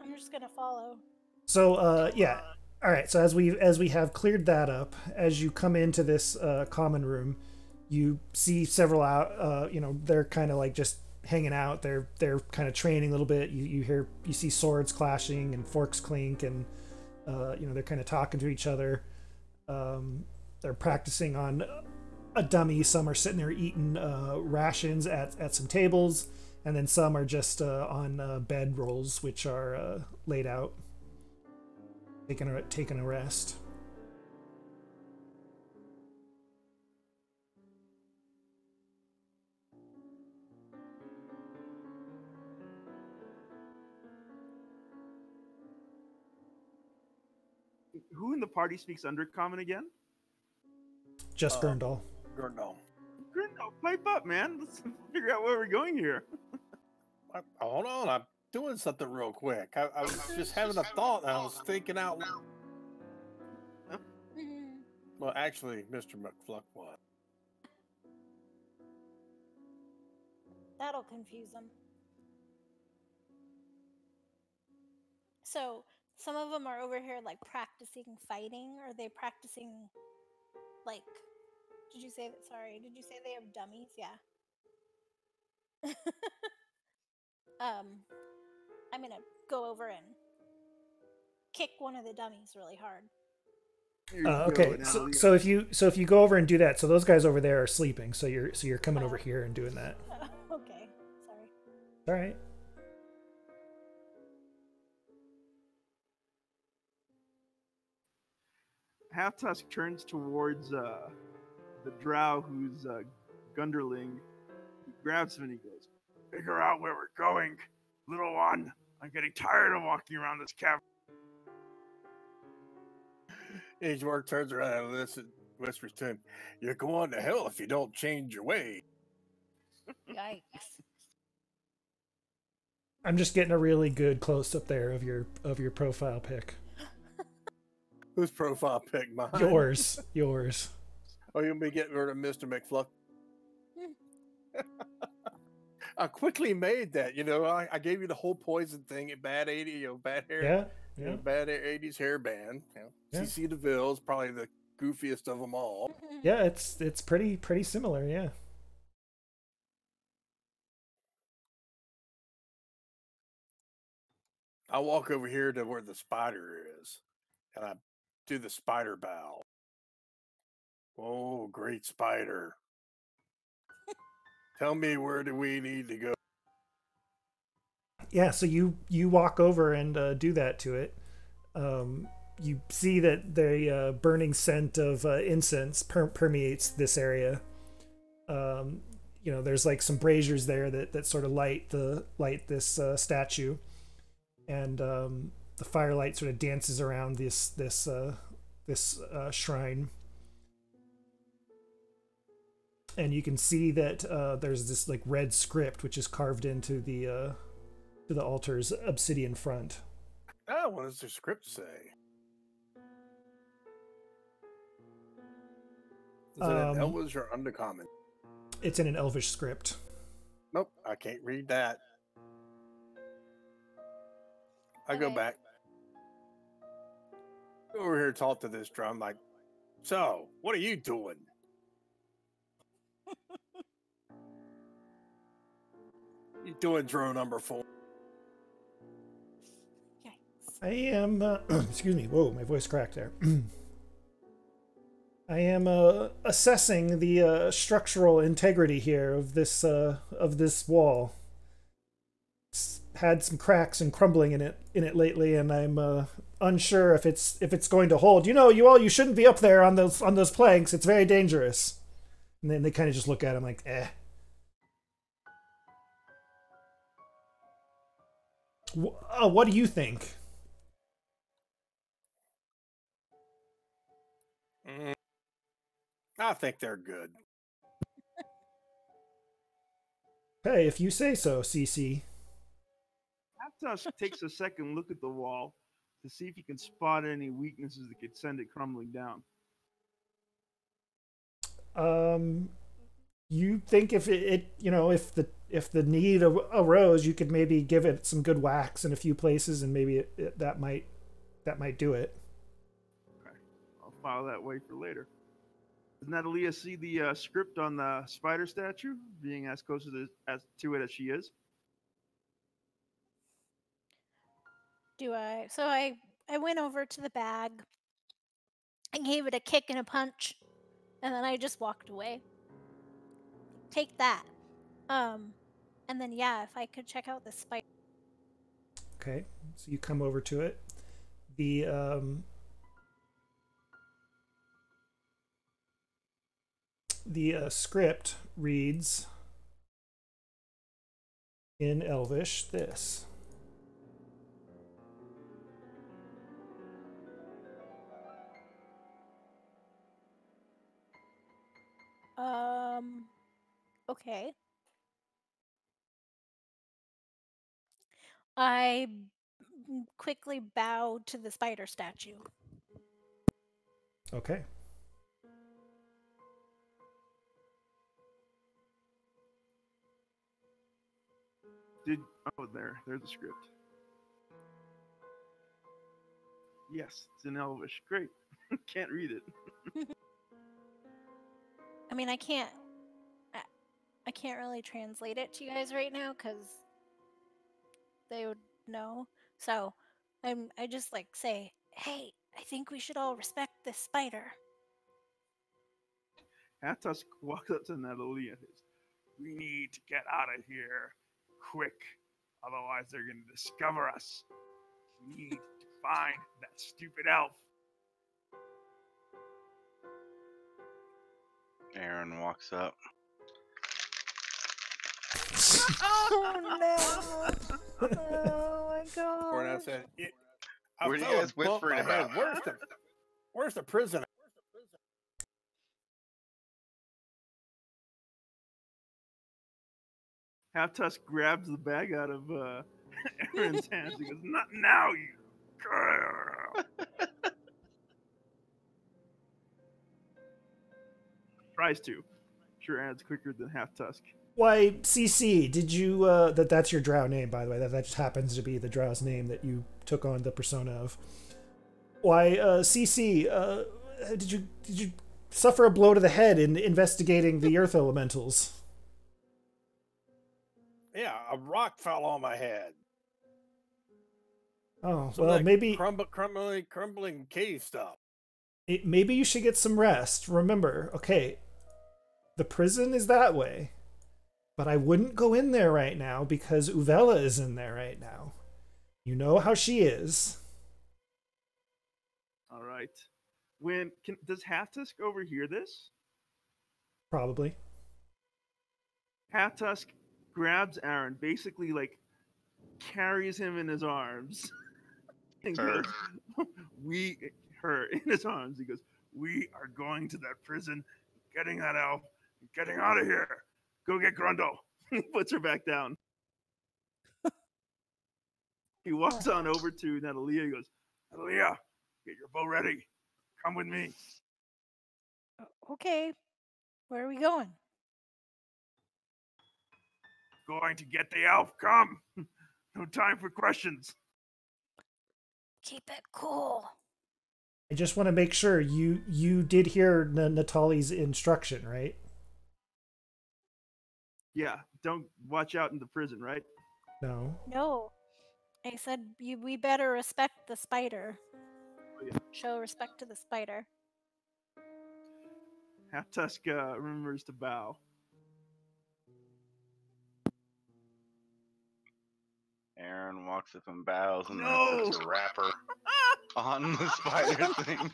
I'm just gonna follow. So yeah. All right. So as we have cleared that up, as you come into this common room, you see several out. They're kind of like just hanging out. They're kind of training a little bit. You see swords clashing and forks clink, and they're kind of talking to each other. They're practicing on a dummy. Some are sitting there eating rations at some tables, and then some are just on bed rolls, which are laid out, taking a rest. Who in the party speaks Undercommon again? Just Gurndal. Gurndal. Grundle, pipe up, man. Let's figure out where we're going here. Hold on, I'm doing something real quick. I was just having a thought. And I was thinking out loud. Well, actually, Mr. McFluck was. That'll confuse them. So some of them are over here like practicing fighting. Are they practicing like? Did you say that? Sorry, did you say they have dummies? Yeah. I'm gonna go over and kick one of the dummies really hard. Here you Okay, go, so, Natalie. so if you go over and do that, so those guys over there are sleeping, so you're coming over here and doing that. Okay, sorry. All right. Half Tusk turns towards the drow who's Gunderling. He grabs him and he goes, "Figure out where we're going, little one. I'm getting tired of walking around this cavern." Agemark turns around and whispers to him, "You're going to hell if you don't change your way." Yikes. I'm just getting a really good close up there of your profile pic. Whose profile pic? Mine? Yours. Oh, you'll be getting rid of Mr. McFluck. I quickly made that. I gave you the whole poison thing at bad 80, bad hair, Yeah, yeah, bad 80s hairband. Yeah. CC DeVille's probably the goofiest of them all. yeah. It's pretty similar. Yeah. I walk over here to where the spider is, and I do the spider bow. Oh, great spider! Tell me, where do we need to go? Yeah. So you walk over and do that to it. You see that the burning scent of incense permeates this area. There's like some braziers there that sort of light this statue, and the firelight sort of dances around this shrine. And you can see that there's this like red script which is carved into the altar's obsidian front. Oh, what does the script say? Is it in Elvish or Undercommon? It's in an Elvish script. Nope, I can't read that. I go Okay. back. Go over here, talk to this drum. Like, so, what are you doing? You doing drone number 4? Yikes. I am. Excuse me. Whoa, my voice cracked there. I am assessing the structural integrity here of this wall. It's had some cracks and crumbling in it lately, and I'm unsure if it's going to hold. You shouldn't be up there on those planks. It's very dangerous. And then they kind of just look at him like, eh. What do you think? I think they're good. Hey, if you say so, CC. Aptos takes a second look at the wall to see if he can spot any weaknesses that could send it crumbling down. You think if if the need arose, you could maybe give it some good wax in a few places, and maybe that might do it. Okay, I'll file that way for later. Does Natalia see the script on the spider statue, being as close to it as she is? Do I? So I went over to the bag. I gave it a kick and a punch, and then I just walked away. Take that. And then yeah, if I could check out the spider. Okay, so you come over to it. The script reads in Elvish this. Okay. I quickly bowed to the spider statue. Okay. There's the script. Yes, it's in Elvish. Great. Can't read it. I mean, I can't really translate it to you guys right now because they would know. So I just like say, hey, I think we should all respect this spider. Aptos walks up to Natalia and says, "We need to get out of here quick. Otherwise, they're going to discover us. We need to find that stupid elf." Aaron walks up. Oh no! Oh my god! Or I said, Where do you guys whispering about? Where's the prisoner? Aptos grabs the bag out of Aaron's hands. He goes, "Not now, you girl." Tries to. Sure, adds quicker than Half Tusk. Why, CC, did you, that's your drow name, by the way. That just happens to be the drow's name that you took on the persona of. Why, CC, did you suffer a blow to the head in investigating the earth elementals? Yeah, a rock fell on my head. Oh, Some of well, that maybe crumbling cave stuff. maybe you should get some rest. Remember, okay, the prison is that way, but I wouldn't go in there right now because Uvela is in there right now. You know how she is. All right. Does Half Tusk overhear this? Probably. Half Tusk grabs Aaron, basically like carries him in his arms, and Her. goes, her in his arms. He goes, "We are going to that prison, getting that elf, getting out of here. Go get Grundle." He puts her back down. He walks on over to Natalia. He goes, "Natalia, get your bow ready. Come with me." Okay, where are we going? Going to get the elf. Come. No time for questions. Keep it cool. I just want to make sure you did hear Natali's instruction, right? Yeah, don't watch out in the prison, right? No. No, I said we better respect the spider. Oh, yeah. Show respect to the spider. Half Tusk remembers to bow. Aaron walks up and bows and No! then puts a wrapper on the spider thing.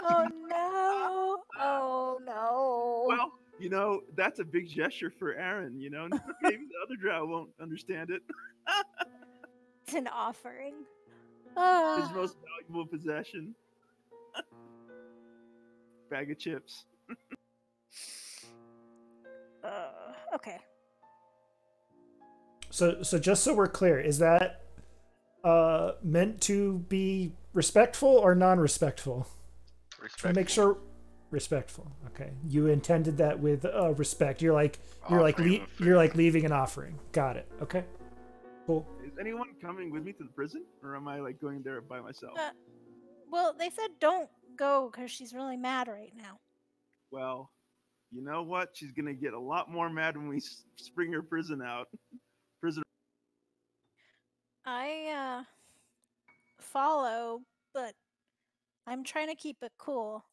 Oh no! Oh no! Well, you know, that's a big gesture for Aaron, you know? Maybe the other drow won't understand it. It's an offering. His most valuable possession. Bag of chips. Okay. So just so we're clear, is that meant to be respectful or non-respectful? To make sure respectful. Okay, you intended that with respect. You're like leaving an offering. Got it. Okay, cool. Is anyone coming with me to the prison, or am I like going there by myself? Well, they said don't go because she's really mad right now. Well, you know what? She's gonna get a lot more mad when we spring her prison out. I follow, but I'm trying to keep it cool.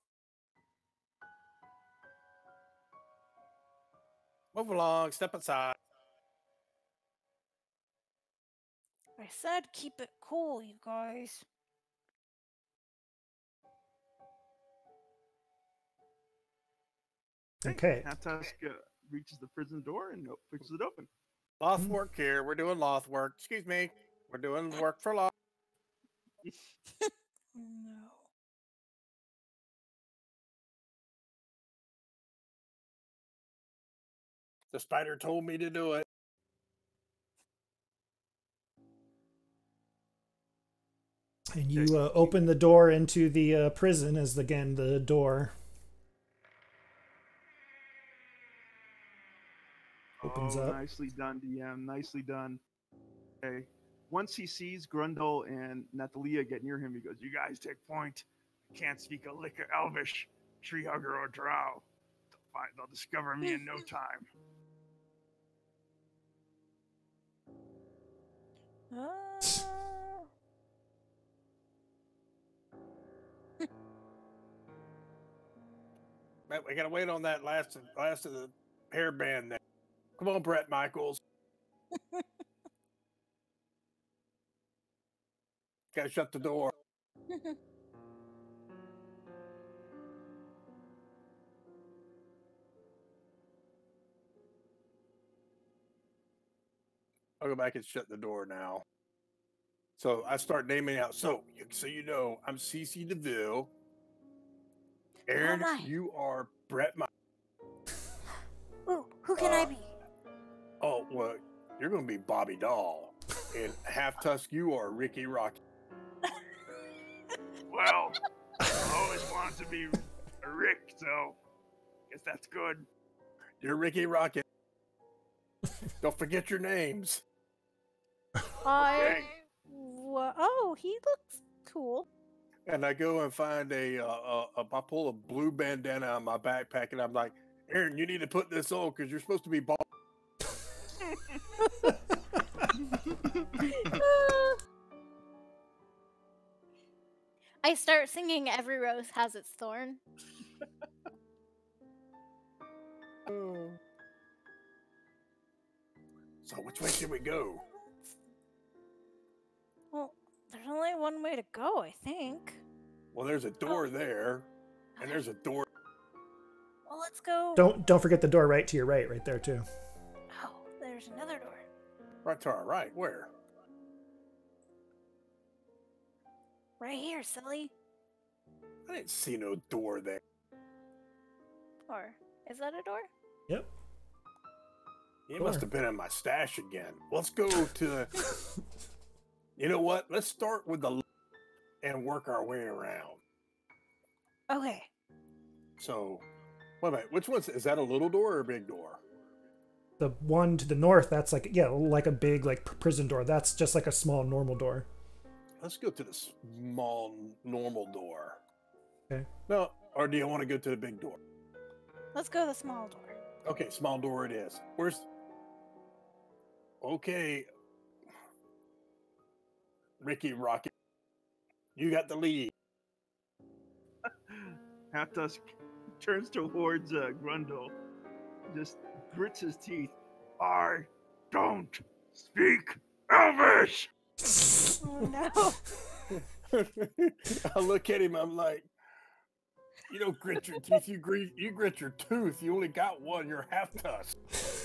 Move along, step aside. I said keep it cool, you guys. Okay. Half Tusk reaches the prison door and pushes it open. Loth work here. We're doing loth work. Excuse me. We're doing work for loth. No. The spider told me to do it. And you open the door into the prison as again the door opens up. Nicely done, DM. Nicely done. Okay. Once he sees Grundle and Natalia get near him, he goes, "You guys take point. I can't speak a lick of Elvish, tree hugger, or drow. They'll discover me in no time." Man, we gotta wait on that last of the hairband there. Come on, Brett Michaels. Gotta shut the door. I'll go back and shut the door now. So I start naming out. So you know, I'm CC DeVille. Aaron, you are Brett Michaels. Ooh, who can I be? Oh, well, you're going to be Bobby Doll. And Half Tusk, you are Ricky Rocky. Well, I always wanted to be a Rick, so guess that's good. You're Ricky Rocket. Don't forget your names. Oh, he looks cool. And I go and find I pull a blue bandana out of my backpack, and I'm like, Aaron, you need to put this on because you're supposed to be bald. I start singing "Every Rose Has Its Thorn." So which way should we go? Well, there's only one way to go, I think. Well, there's a door there, and there's a door. Well, let's go. Don't forget the door right to your right there too. Oh, there's another door. Right to our right. Where? Right here, silly. I didn't see no door there. Or is that a door? Yep. He must have been in my stash again. Let's go to. You know what? Let's start with the and work our way around. Okay. So, wait a minute. Which one's is that? A little door or a big door? The one to the north, that's like like a big like prison door. That's just like a small normal door. Let's go to the small normal door. Okay. No, or do you want to go to the big door? Let's go to the small door. Okay, small door it is. Where's? Okay. Ricky Rocket, you got the lead. Half-Tusk turns towards Grundle, just grits his teeth. I don't speak Elvish! Oh no. I look at him, I'm like, you don't grit your teeth, you grit your tooth. You only got one, you're half-tusk.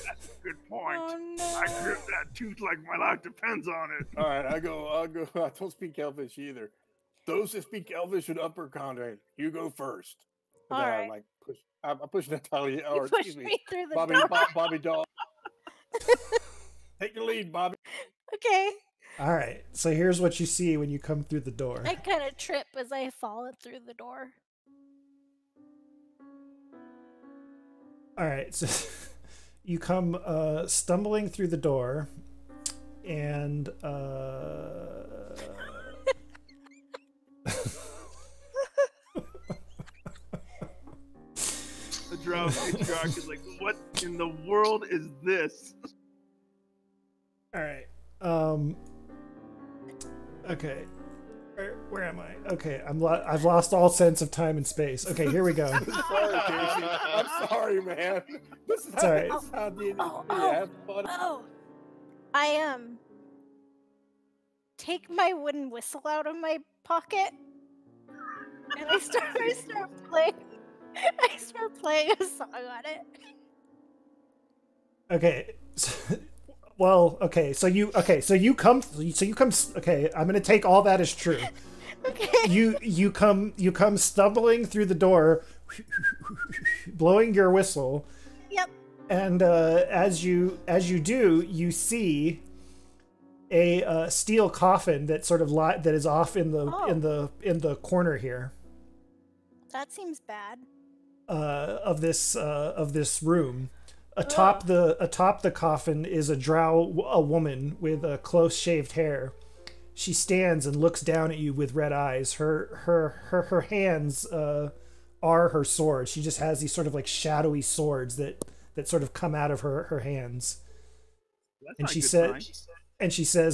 That's a good point. Oh no. I grip that tooth like my life depends on it. All right, I'll go. I don't speak Elvish either. Those that speak Elvish and Upper Conrad, you go first. All then right. I push Natalia, You or pushed excuse me, me through the Bobby, door. Bobby Dog. Take the lead, Bobby. Okay. All right. So here's what you see when you come through the door. I kind of trip as I fall through the door. All right. So you come stumbling through the door, and The Drow patriarch is like, what in the world is this? all right. Okay. Where am I? Okay, I've lost all sense of time and space. Okay, here we go. Sorry, Casey. I'm sorry, man. This is It's all right. This is how the Oh. I take my wooden whistle out of my pocket, and I start playing. I start playing a song on it. Okay. Well, okay. So you come. Okay, I'm gonna take all that as true. Okay. You come stumbling through the door, blowing your whistle. Yep. And as you do, you see a steel coffin that sort of that is off in the corner here. That seems bad. Of this room. Atop the coffin is a Drow, a woman with close shaved hair. She stands and looks down at you with red eyes. Her hands are her swords. She just has these sort of like shadowy swords that sort of come out of her hands. And she says,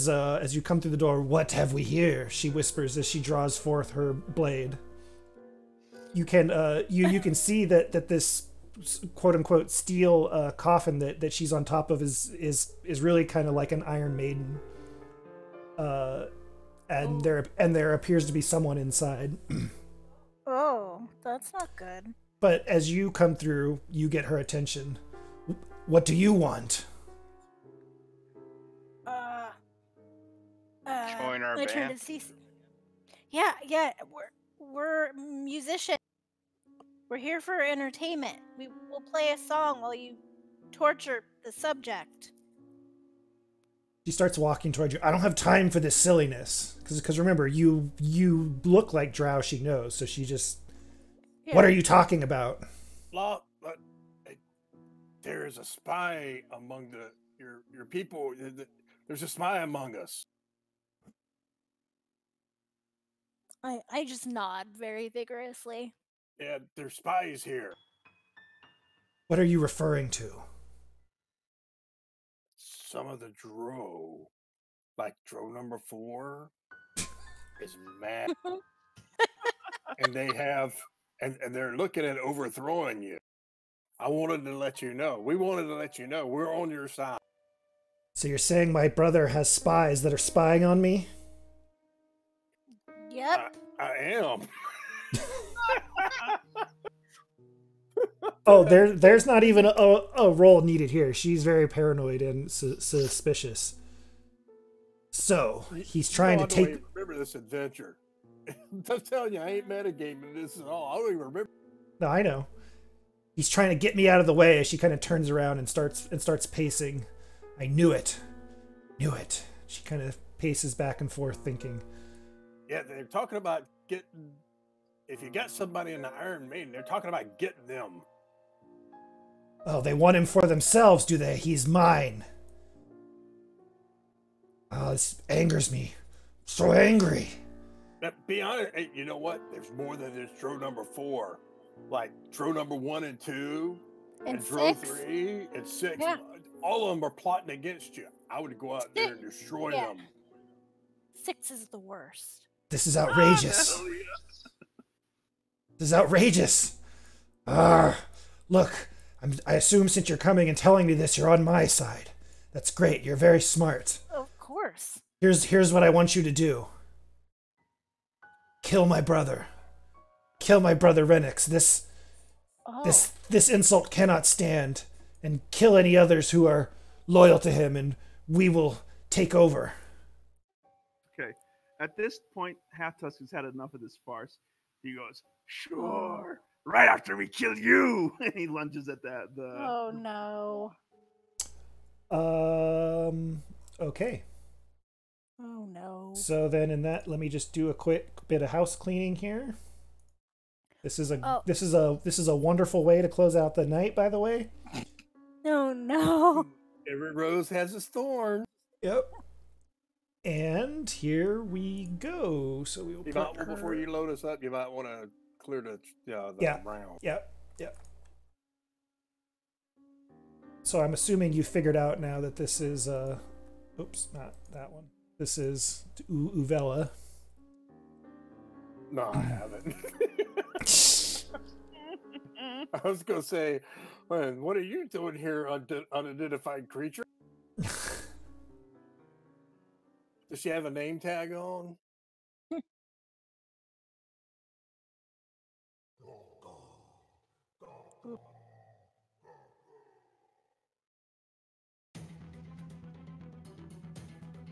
as you come through the door, "What have we here?" she whispers as she draws forth her blade. You can you can see that this quote unquote steel coffin that she's on top of is really kind of like an Iron Maiden. And there appears to be someone inside. Oh, that's not good. But as you come through, you get her attention. What do you want? Join our I turn band. to Cece. Yeah, we're musicians. We're here for entertainment. We will play a song while you torture the subject. She starts walking toward you. I don't have time for this silliness. Because remember, you look like Drow she knows, so she just... Yeah. What are you talking about? There is a spy among your people. There's a spy among us. I just nod very vigorously. Yeah, there's spies here. What are you referring to? Some of the Drow, like Drow number 4, is mad, and they have, and they're looking at overthrowing you. I wanted to let you know. We wanted to let you know we're on your side. So you're saying my brother has spies that are spying on me? Yep. I am. Oh, there's not even a roll needed here. She's very paranoid and suspicious. So he's trying to I don't take. even remember this adventure. I'm telling you, I ain't metagaming this at all. I don't even remember. No, I know. He's trying to get me out of the way as she kind of turns around and starts pacing. I knew it. Knew it. She kind of paces back and forth thinking. Yeah, they're talking about getting. If you got somebody in the Iron Maiden, they're talking about getting them. Oh, they want him for themselves, do they? He's mine. Oh, this angers me. So angry. Now, be honest, hey, you know what? There's more than just Drow number 4. Like Drow number 1 and 2, And Drow 6. 3 and 6. Yeah. All of them are plotting against you. I would go out there and destroy Yeah. them. 6 is the worst. This is outrageous. Hell yes. This is outrageous. Look, I assume since you're coming and telling me this, you're on my side. That's great. You're very smart. Of course. Here's what I want you to do. Kill my brother. Kill my brother Renix. Oh. This insult cannot stand. And kill any others who are loyal to him, and we will take over. Okay. At this point, Half Tusk has had enough of this farce. He goes, "Sure. Right after we kill you," and he lunges at the. Oh no. Okay. Oh no. So then in that, let me just do a quick bit of house cleaning here. This is a wonderful way to close out the night, by the way. Oh no. Every rose has its thorn. Yep. And here we go. So we will You put might, before you load us up, you might want to clear the round. Yep. So I'm assuming you figured out now that this is oops, not that one. This is Uvella. No, I haven't. I was gonna say, man, what are you doing here, unidentified creature? Does she have a name tag on?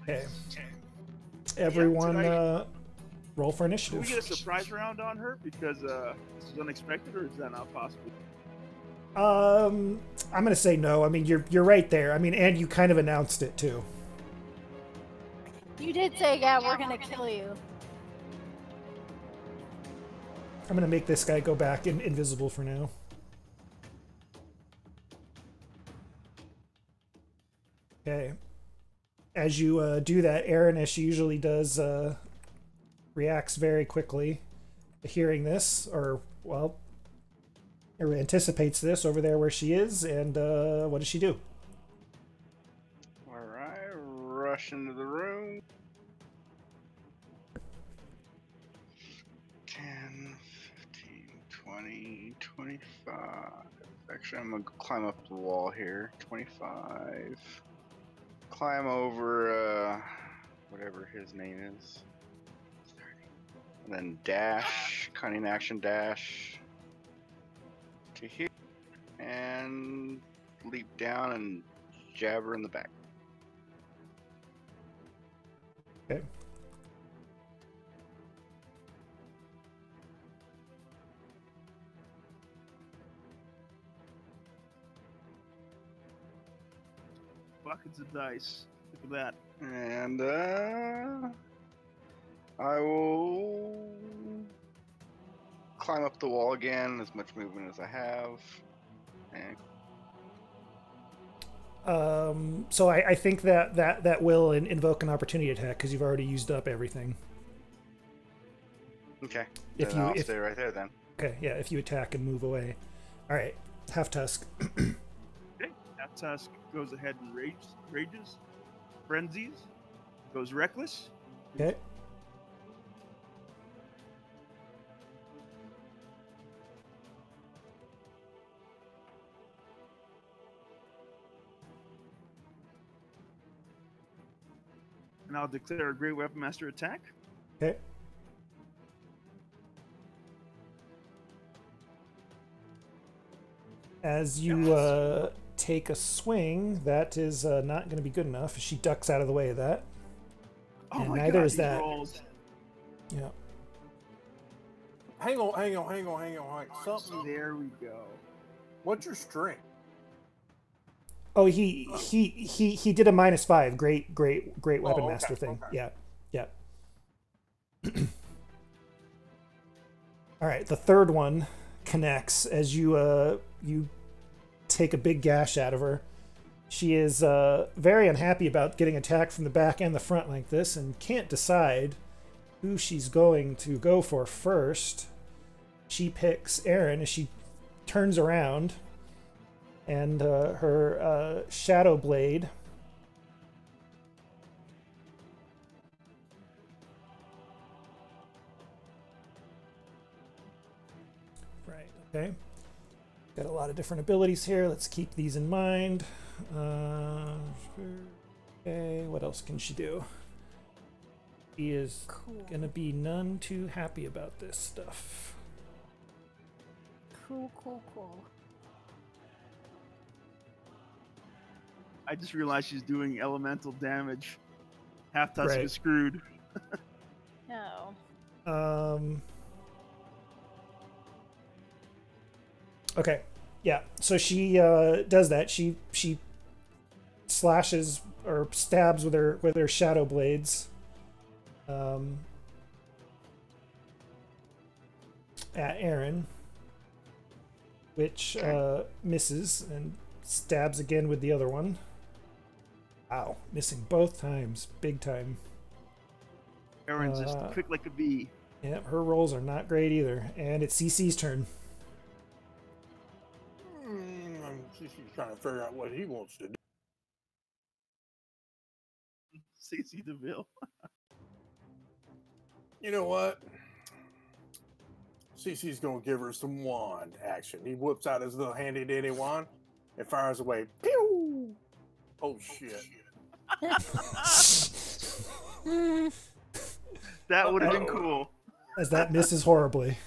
Okay. Everyone, I- roll for Can initiative. we get a surprise round on her because this is unexpected, or is that not possible? I'm gonna say no. I mean, you're right there. I mean, and you kind of announced it too. You did say, yeah, we're gonna kill you. I'm gonna make this guy go back invisible for now. Okay. As you do that, Erin, as she usually does, reacts very quickly to hearing this, or well, or anticipates this over there where she is, and what does she do? Alright, rush into the room. 10, 15, 20, 25. Actually, I'm gonna climb up the wall here. 25. Climb over, whatever his name is. 30. And then dash, cunning action dash to here. And leap down and jab her in the back. Okay. Buckets of dice. Look at that. And I will climb up the wall again, as much movement as I have. And So I think that will invoke an opportunity attack because you've already used up everything. Okay. If Then you I'll stay right there then. okay, yeah, if you attack and move away. All right, half tusk. Okay. That tusk goes ahead and rages, frenzies, goes reckless. Okay. And I'll declare a Great Weapon Master attack. Okay. As you take a swing, that is not going to be good enough. She ducks out of the way of that. Oh And my neither God, is these that. rolls. Yeah. Hang on. Something. There we go. What's your strength? Oh, he did a -5. Great weapon okay, master thing. okay. Yeah. All right, the third one connects as you take a big gash out of her. She is very unhappy about getting attacked from the back and the front like this, and can't decide who she's going to go for first. She picks Aaron as she turns around, and her shadow blade okay. Got a lot of different abilities here. Let's keep these in mind. Okay, what else can she do? She is gonna be none too happy about this stuff. Cool. I just realized she's doing elemental damage. Half tusk Right. is screwed. No. Okay, yeah. So she does that. She slashes or stabs with her shadow blades. At Aaron, which misses, and stabs again with the other one. Wow, missing both times, big time. Aaron's just quick like a bee. Yeah, her rolls are not great either, and it's CC's turn. She's trying to figure out what he wants to do. CC DeVille. You know what? CC's gonna give her some wand action. He whips out his little handy dandy wand and fires away. Pew! Oh shit. That would have been cool. As that misses horribly.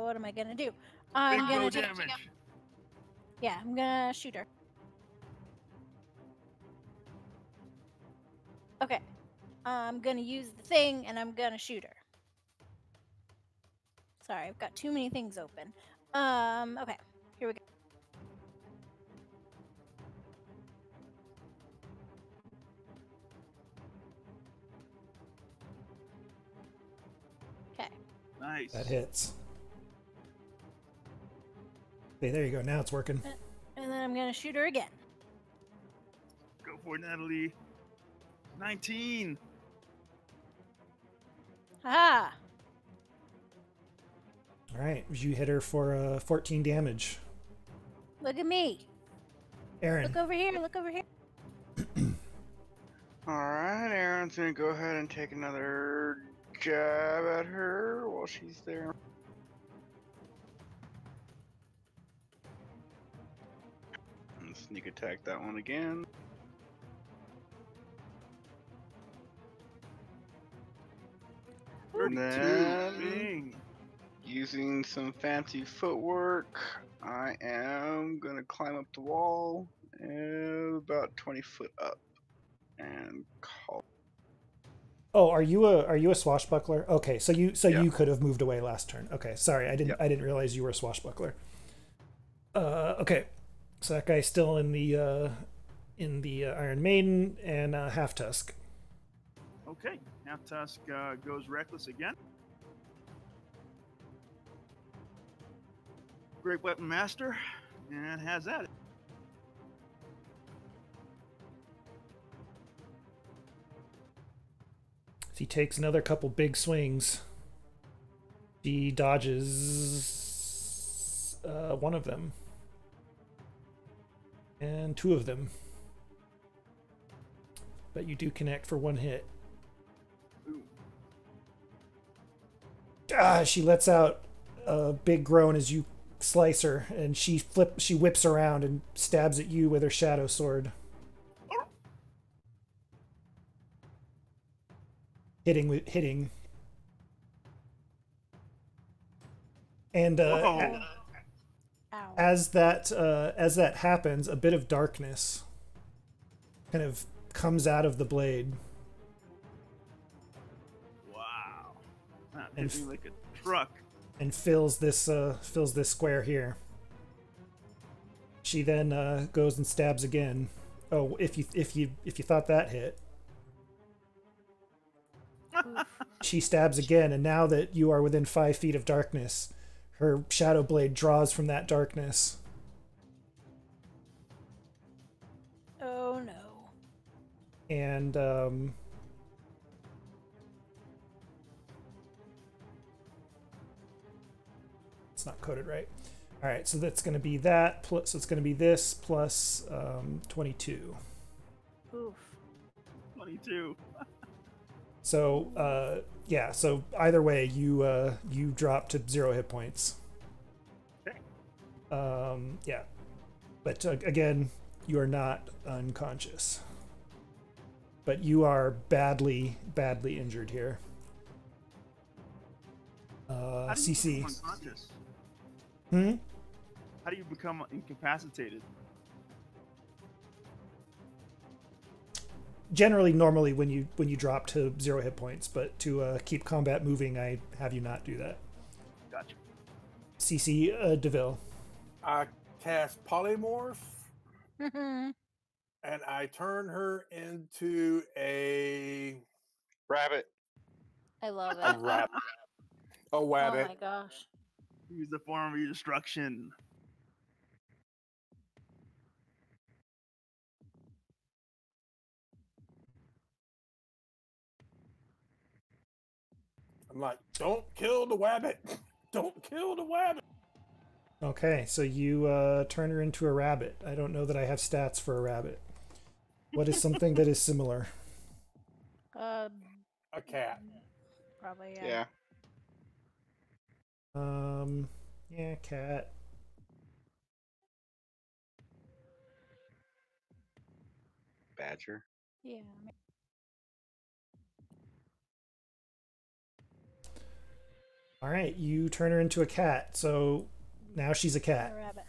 What am I gonna do? I'm Big gonna bow take. damage. Yeah, I'm gonna shoot her. Okay. I'm gonna use the thing and I'm gonna shoot her. Sorry, I've got too many things open. Okay. Here we go. Okay. Nice. That hits. Okay, there you go. Now it's working. And then I'm gonna shoot her again. Go for it, Natalie. 19. Haha! All right, you hit her for 14 damage. Look at me. Aaron. Look over here. Look over here. Alright, Aaron's gonna go ahead and take another jab at her while she's there. And sneak attack that one again. And then, Bing. using some fancy footwork, I am gonna climb up the wall about 20 foot up and call. Oh, are you a swashbuckler? Okay, so you Yeah. you could have moved away last turn. Okay, sorry, I Yeah. didn't realize you were a swashbuckler. Okay, so that guy's still in the Iron Maiden and half tusk. Okay. Half tusk goes reckless again. Great Weapon Master And has that. He takes another couple big swings. He dodges one of them. And two of them. But you do connect for one hit. She lets out a big groan as you slice her, and she whips around and stabs at you with her shadow sword. Hitting. And as that happens, a bit of darkness kind of comes out of the blade. Wow. That hit me like a truck. And fills this square here. She then goes and stabs again. Oh, if you thought that hit. She stabs again, and now that you are within 5 feet of darkness, her shadow blade draws from that darkness. Oh no. And it's not coded right. All right, so that's going to be that. So it's going to be this plus 22. Oof. 22. So yeah. So either way, you drop to 0 hit points. Okay. Yeah, but again, you are not unconscious. But you are badly injured here. How do you CC. become unconscious? How do you become incapacitated? Generally, normally when you drop to 0 hit points, but to keep combat moving, I have you not do that. Gotcha. CC DeVille. I cast polymorph, and I turn her into a Rabbit. I love a it. rabbit. A Oh wabbit. my gosh. Use the form of your destruction. I'm like, don't kill the wabbit. Don't kill the wabbit. Okay, so you turn her into a rabbit. I don't know that I have stats for a rabbit. What is something that is similar? A cat. Probably, yeah. Yeah. Yeah, cat. Badger. Yeah. All right, you turn her into a cat. So now she's a A cat. rabbit.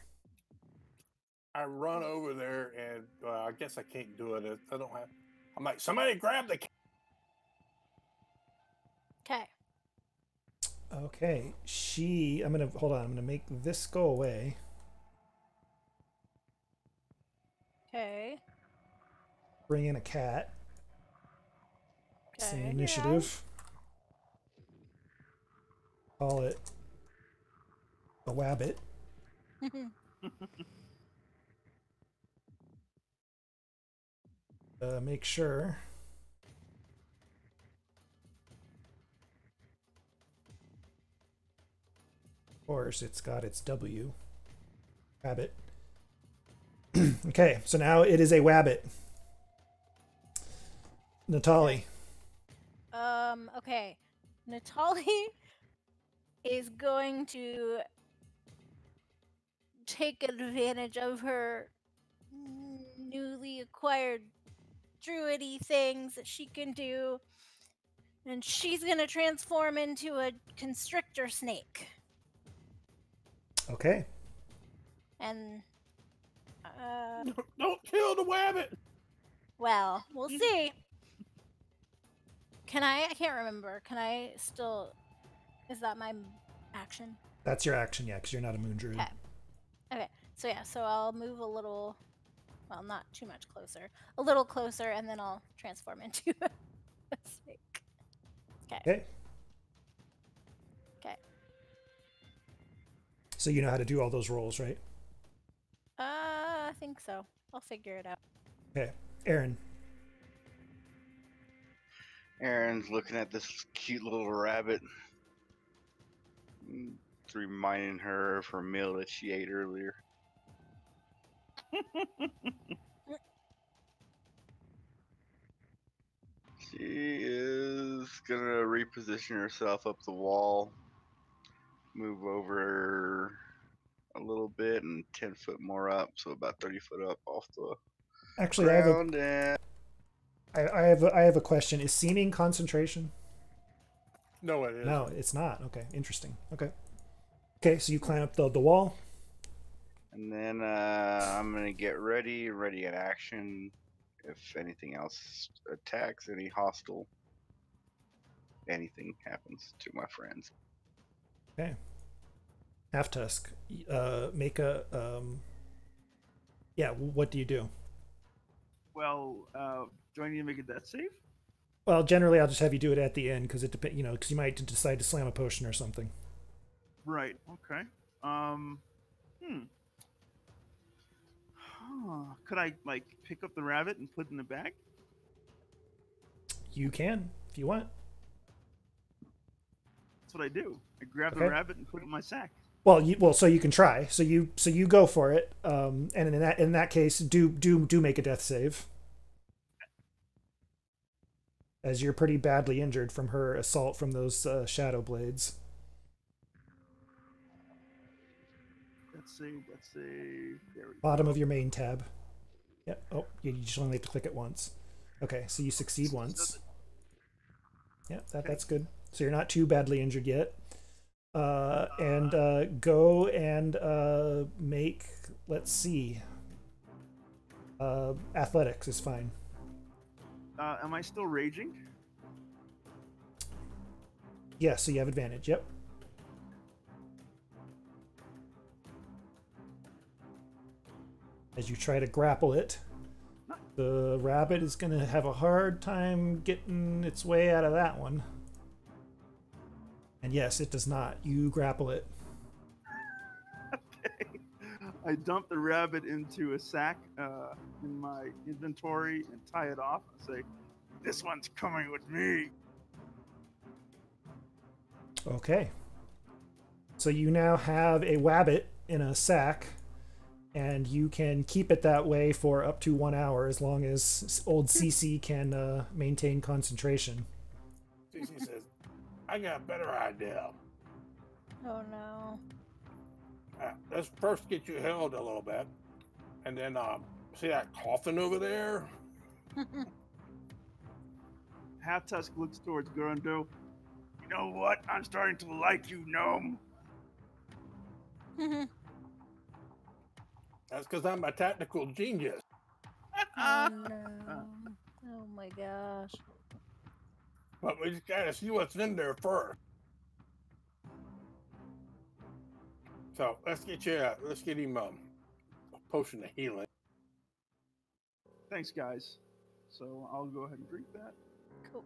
I run over there, and I guess I can't do it. I don't have. I'm like, somebody grab the cat. Okay. Okay, I'm gonna hold on. I'm gonna make this go away. Okay. Bring in a cat. Same Okay. initiative. Call it a wabbit. Make sure. Of course, it's got its W. Rabbit. Okay, so now it is a wabbit. Natali. Okay. Natali is going to take advantage of her newly acquired druidy things that she can do, and she's gonna transform into a constrictor snake. Okay. And Don't kill the wabbit. well, we'll see. I can't remember. Can I still? Is that my action? That's your action, yeah, because you're not a moon druid. Okay. Okay. So yeah. So I'll move a little. Well, not too much closer. A little closer, and then I'll transform into a snake. Okay. Okay. Okay. So you know how to do all those rolls, right? think so. I'll figure it out. Okay, Aaron. Aaron's looking at this cute little rabbit. It's reminding her of her meal that she ate earlier. She is gonna reposition herself up the wall, move over a little bit, and 10 foot more up, so about 30 foot up off the Actually, ground. I have a question. Is seeming concentration? No, it is. No, it's not. Okay, interesting. Okay. Okay, so you climb up the wall. And then I'm gonna get ready in action. If anything else attacks, any hostile, anything happens to my friends. Okay. Half Tusk. Make a yeah, what do you do? Well, do I need to make a death save? Well, generally I'll just have you do it at the end because it depends, you know, because you might decide to slam a potion or something. Right. Okay. Could I like pick up the rabbit and put it in the bag? You can if you want. That's what I do. I grab Okay. the rabbit and put it in my sack. Well, so you can try. So you go for it. And in that case, do make a death save. As you're pretty badly injured from her assault from those shadow blades. Let's see. There we Bottom go. of your main tab. Yep. Oh, you just only have to click it once. Okay, so you succeed once. Yep, that's good. So you're not too badly injured yet. And go and make, let's see. Athletics is fine. Am I still raging? Yeah, so you have advantage. Yep. As you try to grapple it, the rabbit is going to have a hard time getting its way out of that one. And yes, it does not. You grapple it. Okay. I dump the rabbit into a sack in my inventory and tie it off and say, "This one's coming with me." Okay. So you now have a wabbit in a sack, and you can keep it that way for up to 1 hour as long as old CC can maintain concentration. CC says, I got a better idea. Oh no. Let's first get you held a little bit. And then, see that coffin over there? Half Tusk looks towards Gurundo. You know what? I'm starting to like you, gnome. That's because I'm a tactical genius. Oh no. Oh my gosh. But we just gotta see what's in there first. So let's get him a potion of healing. Thanks, guys. So I'll go ahead and drink that. Cool.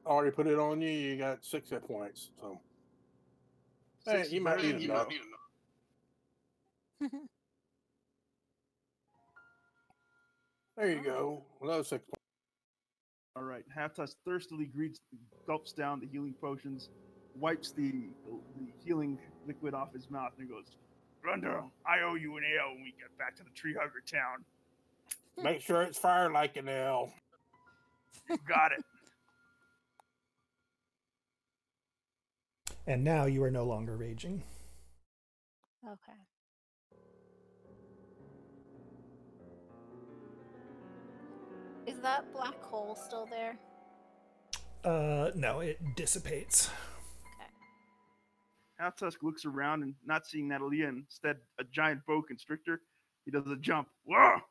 Already put it on you. You got 6 hit points. So hey, you might need enough. There you go. Another 6 points. All right. Half Tusk thirstily gulps down the healing potions, wipes the healing liquid off his mouth, and goes, "Gurundo, I owe you an ale when we get back to the tree hugger town. Make sure it's fire like an ale. You got it." And now you are no longer raging. Okay. Is that black hole still there? No, it dissipates. Okay. Half Tusk looks around and not seeing Natalia, and instead a giant boa constrictor, he does a jump. Whoa!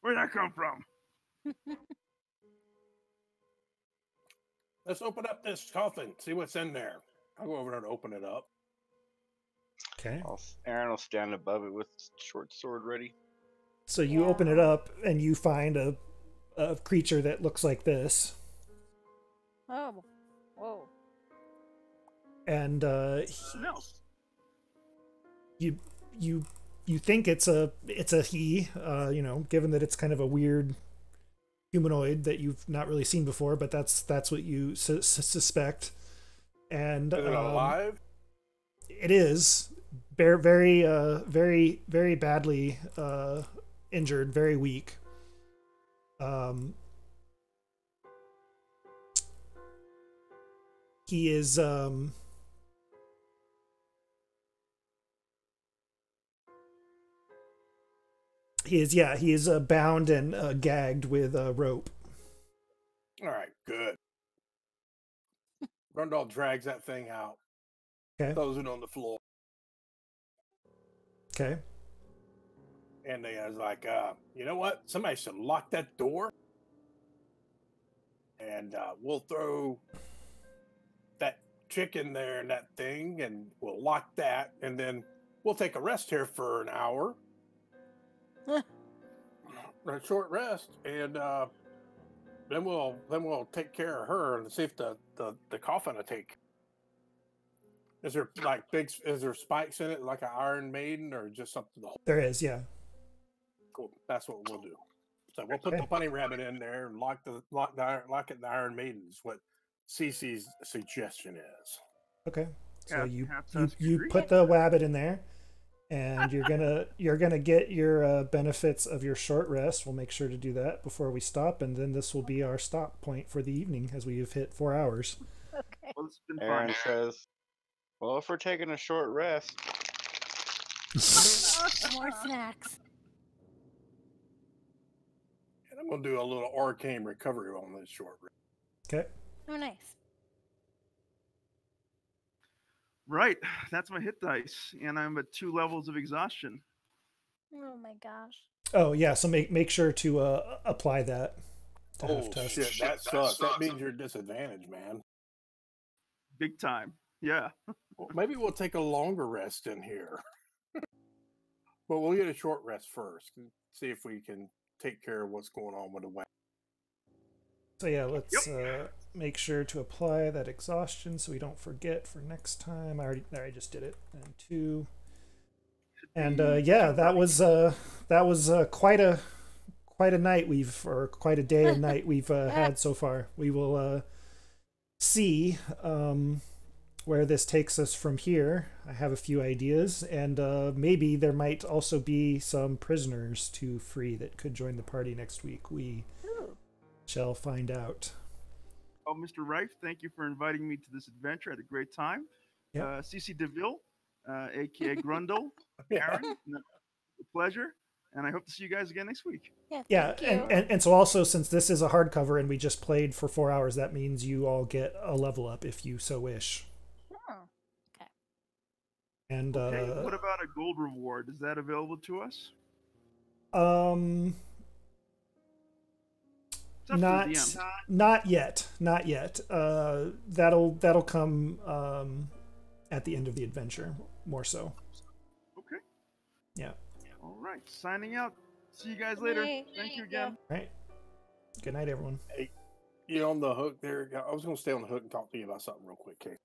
Where'd that come from? Let's open up this coffin. See what's in there. I'll go over there and open it up. Okay. Aaron will stand above it with short sword ready. So you open it up and you find a creature that looks like this. Oh. Whoa. And No. you you think it's a he, you know, given that it's kind of a weird humanoid that you've not really seen before, but that's what you suspect. And Is it alive? it is very very badly injured, very weak. He is he is bound and gagged with a rope. All right, good. Grundle drags that thing out, Okay. throws it on the floor, Okay. and they was like, you know what? Somebody should lock that door, and we'll throw that chick in there and that thing, and we'll lock that, and then we'll take a rest here for an hour, a short rest, and then we'll take care of her and see if the coffin will take. Is there like is there spikes in it like an Iron Maiden or just something to hold? There is, yeah. Cool. That's what we'll do. So we'll put the bunny rabbit in there and lock it in the Iron Maiden is what Cece's suggestion is. Okay. So Yeah, you put the wabbit in there, and you're gonna get your benefits of your short rest. We'll make sure to do that before we stop, and then this will be our stop point for the evening as we have hit 4 hours. Okay. Well, it's been Aaron fun. says, "Well, if we're taking a short rest, More snacks. And I'm gonna do a little arcane recovery on this short rest. Okay. Oh, nice. Right, that's my hit dice, and I'm at 2 levels of exhaustion. Oh my gosh. Oh yeah. So make sure to apply that. To Oh have test. shit, that sucks. That means you're disadvantaged, man. Big time. Yeah. Well, maybe we'll take a longer rest in here. But we'll get a short rest first and see if we can take care of what's going on with the weapon. So yeah, let's make sure to apply that exhaustion so we don't forget for next time. I just did it. And 2. And yeah, that was quite a night quite a day and night we've had so far. We will see where this takes us from here. I have a few ideas, and maybe there might also be some prisoners to free that could join the party next week. We shall find out. Oh, Mr. Rife, thank you for inviting me to this adventure. I had a great time. Yep. CC DeVille, aka Grundle, Aaron, a pleasure. And I hope to see you guys again next week. Yeah, Thank you. and so also, since this is a hardcover and we just played for 4 hours, that means you all get a level up if you so wish. Oh, okay. And Okay, what about a gold reward? Is that available to us? It's up to the DM. not yet. That'll come at the end of the adventure, more so. Okay. Yeah. All right. Signing out. See you guys later. Hey, Thank you yeah. again. All right. Good night, everyone. Hey, you on the hook there? I was going to stay on the hook and talk to you about something real quick, Kate.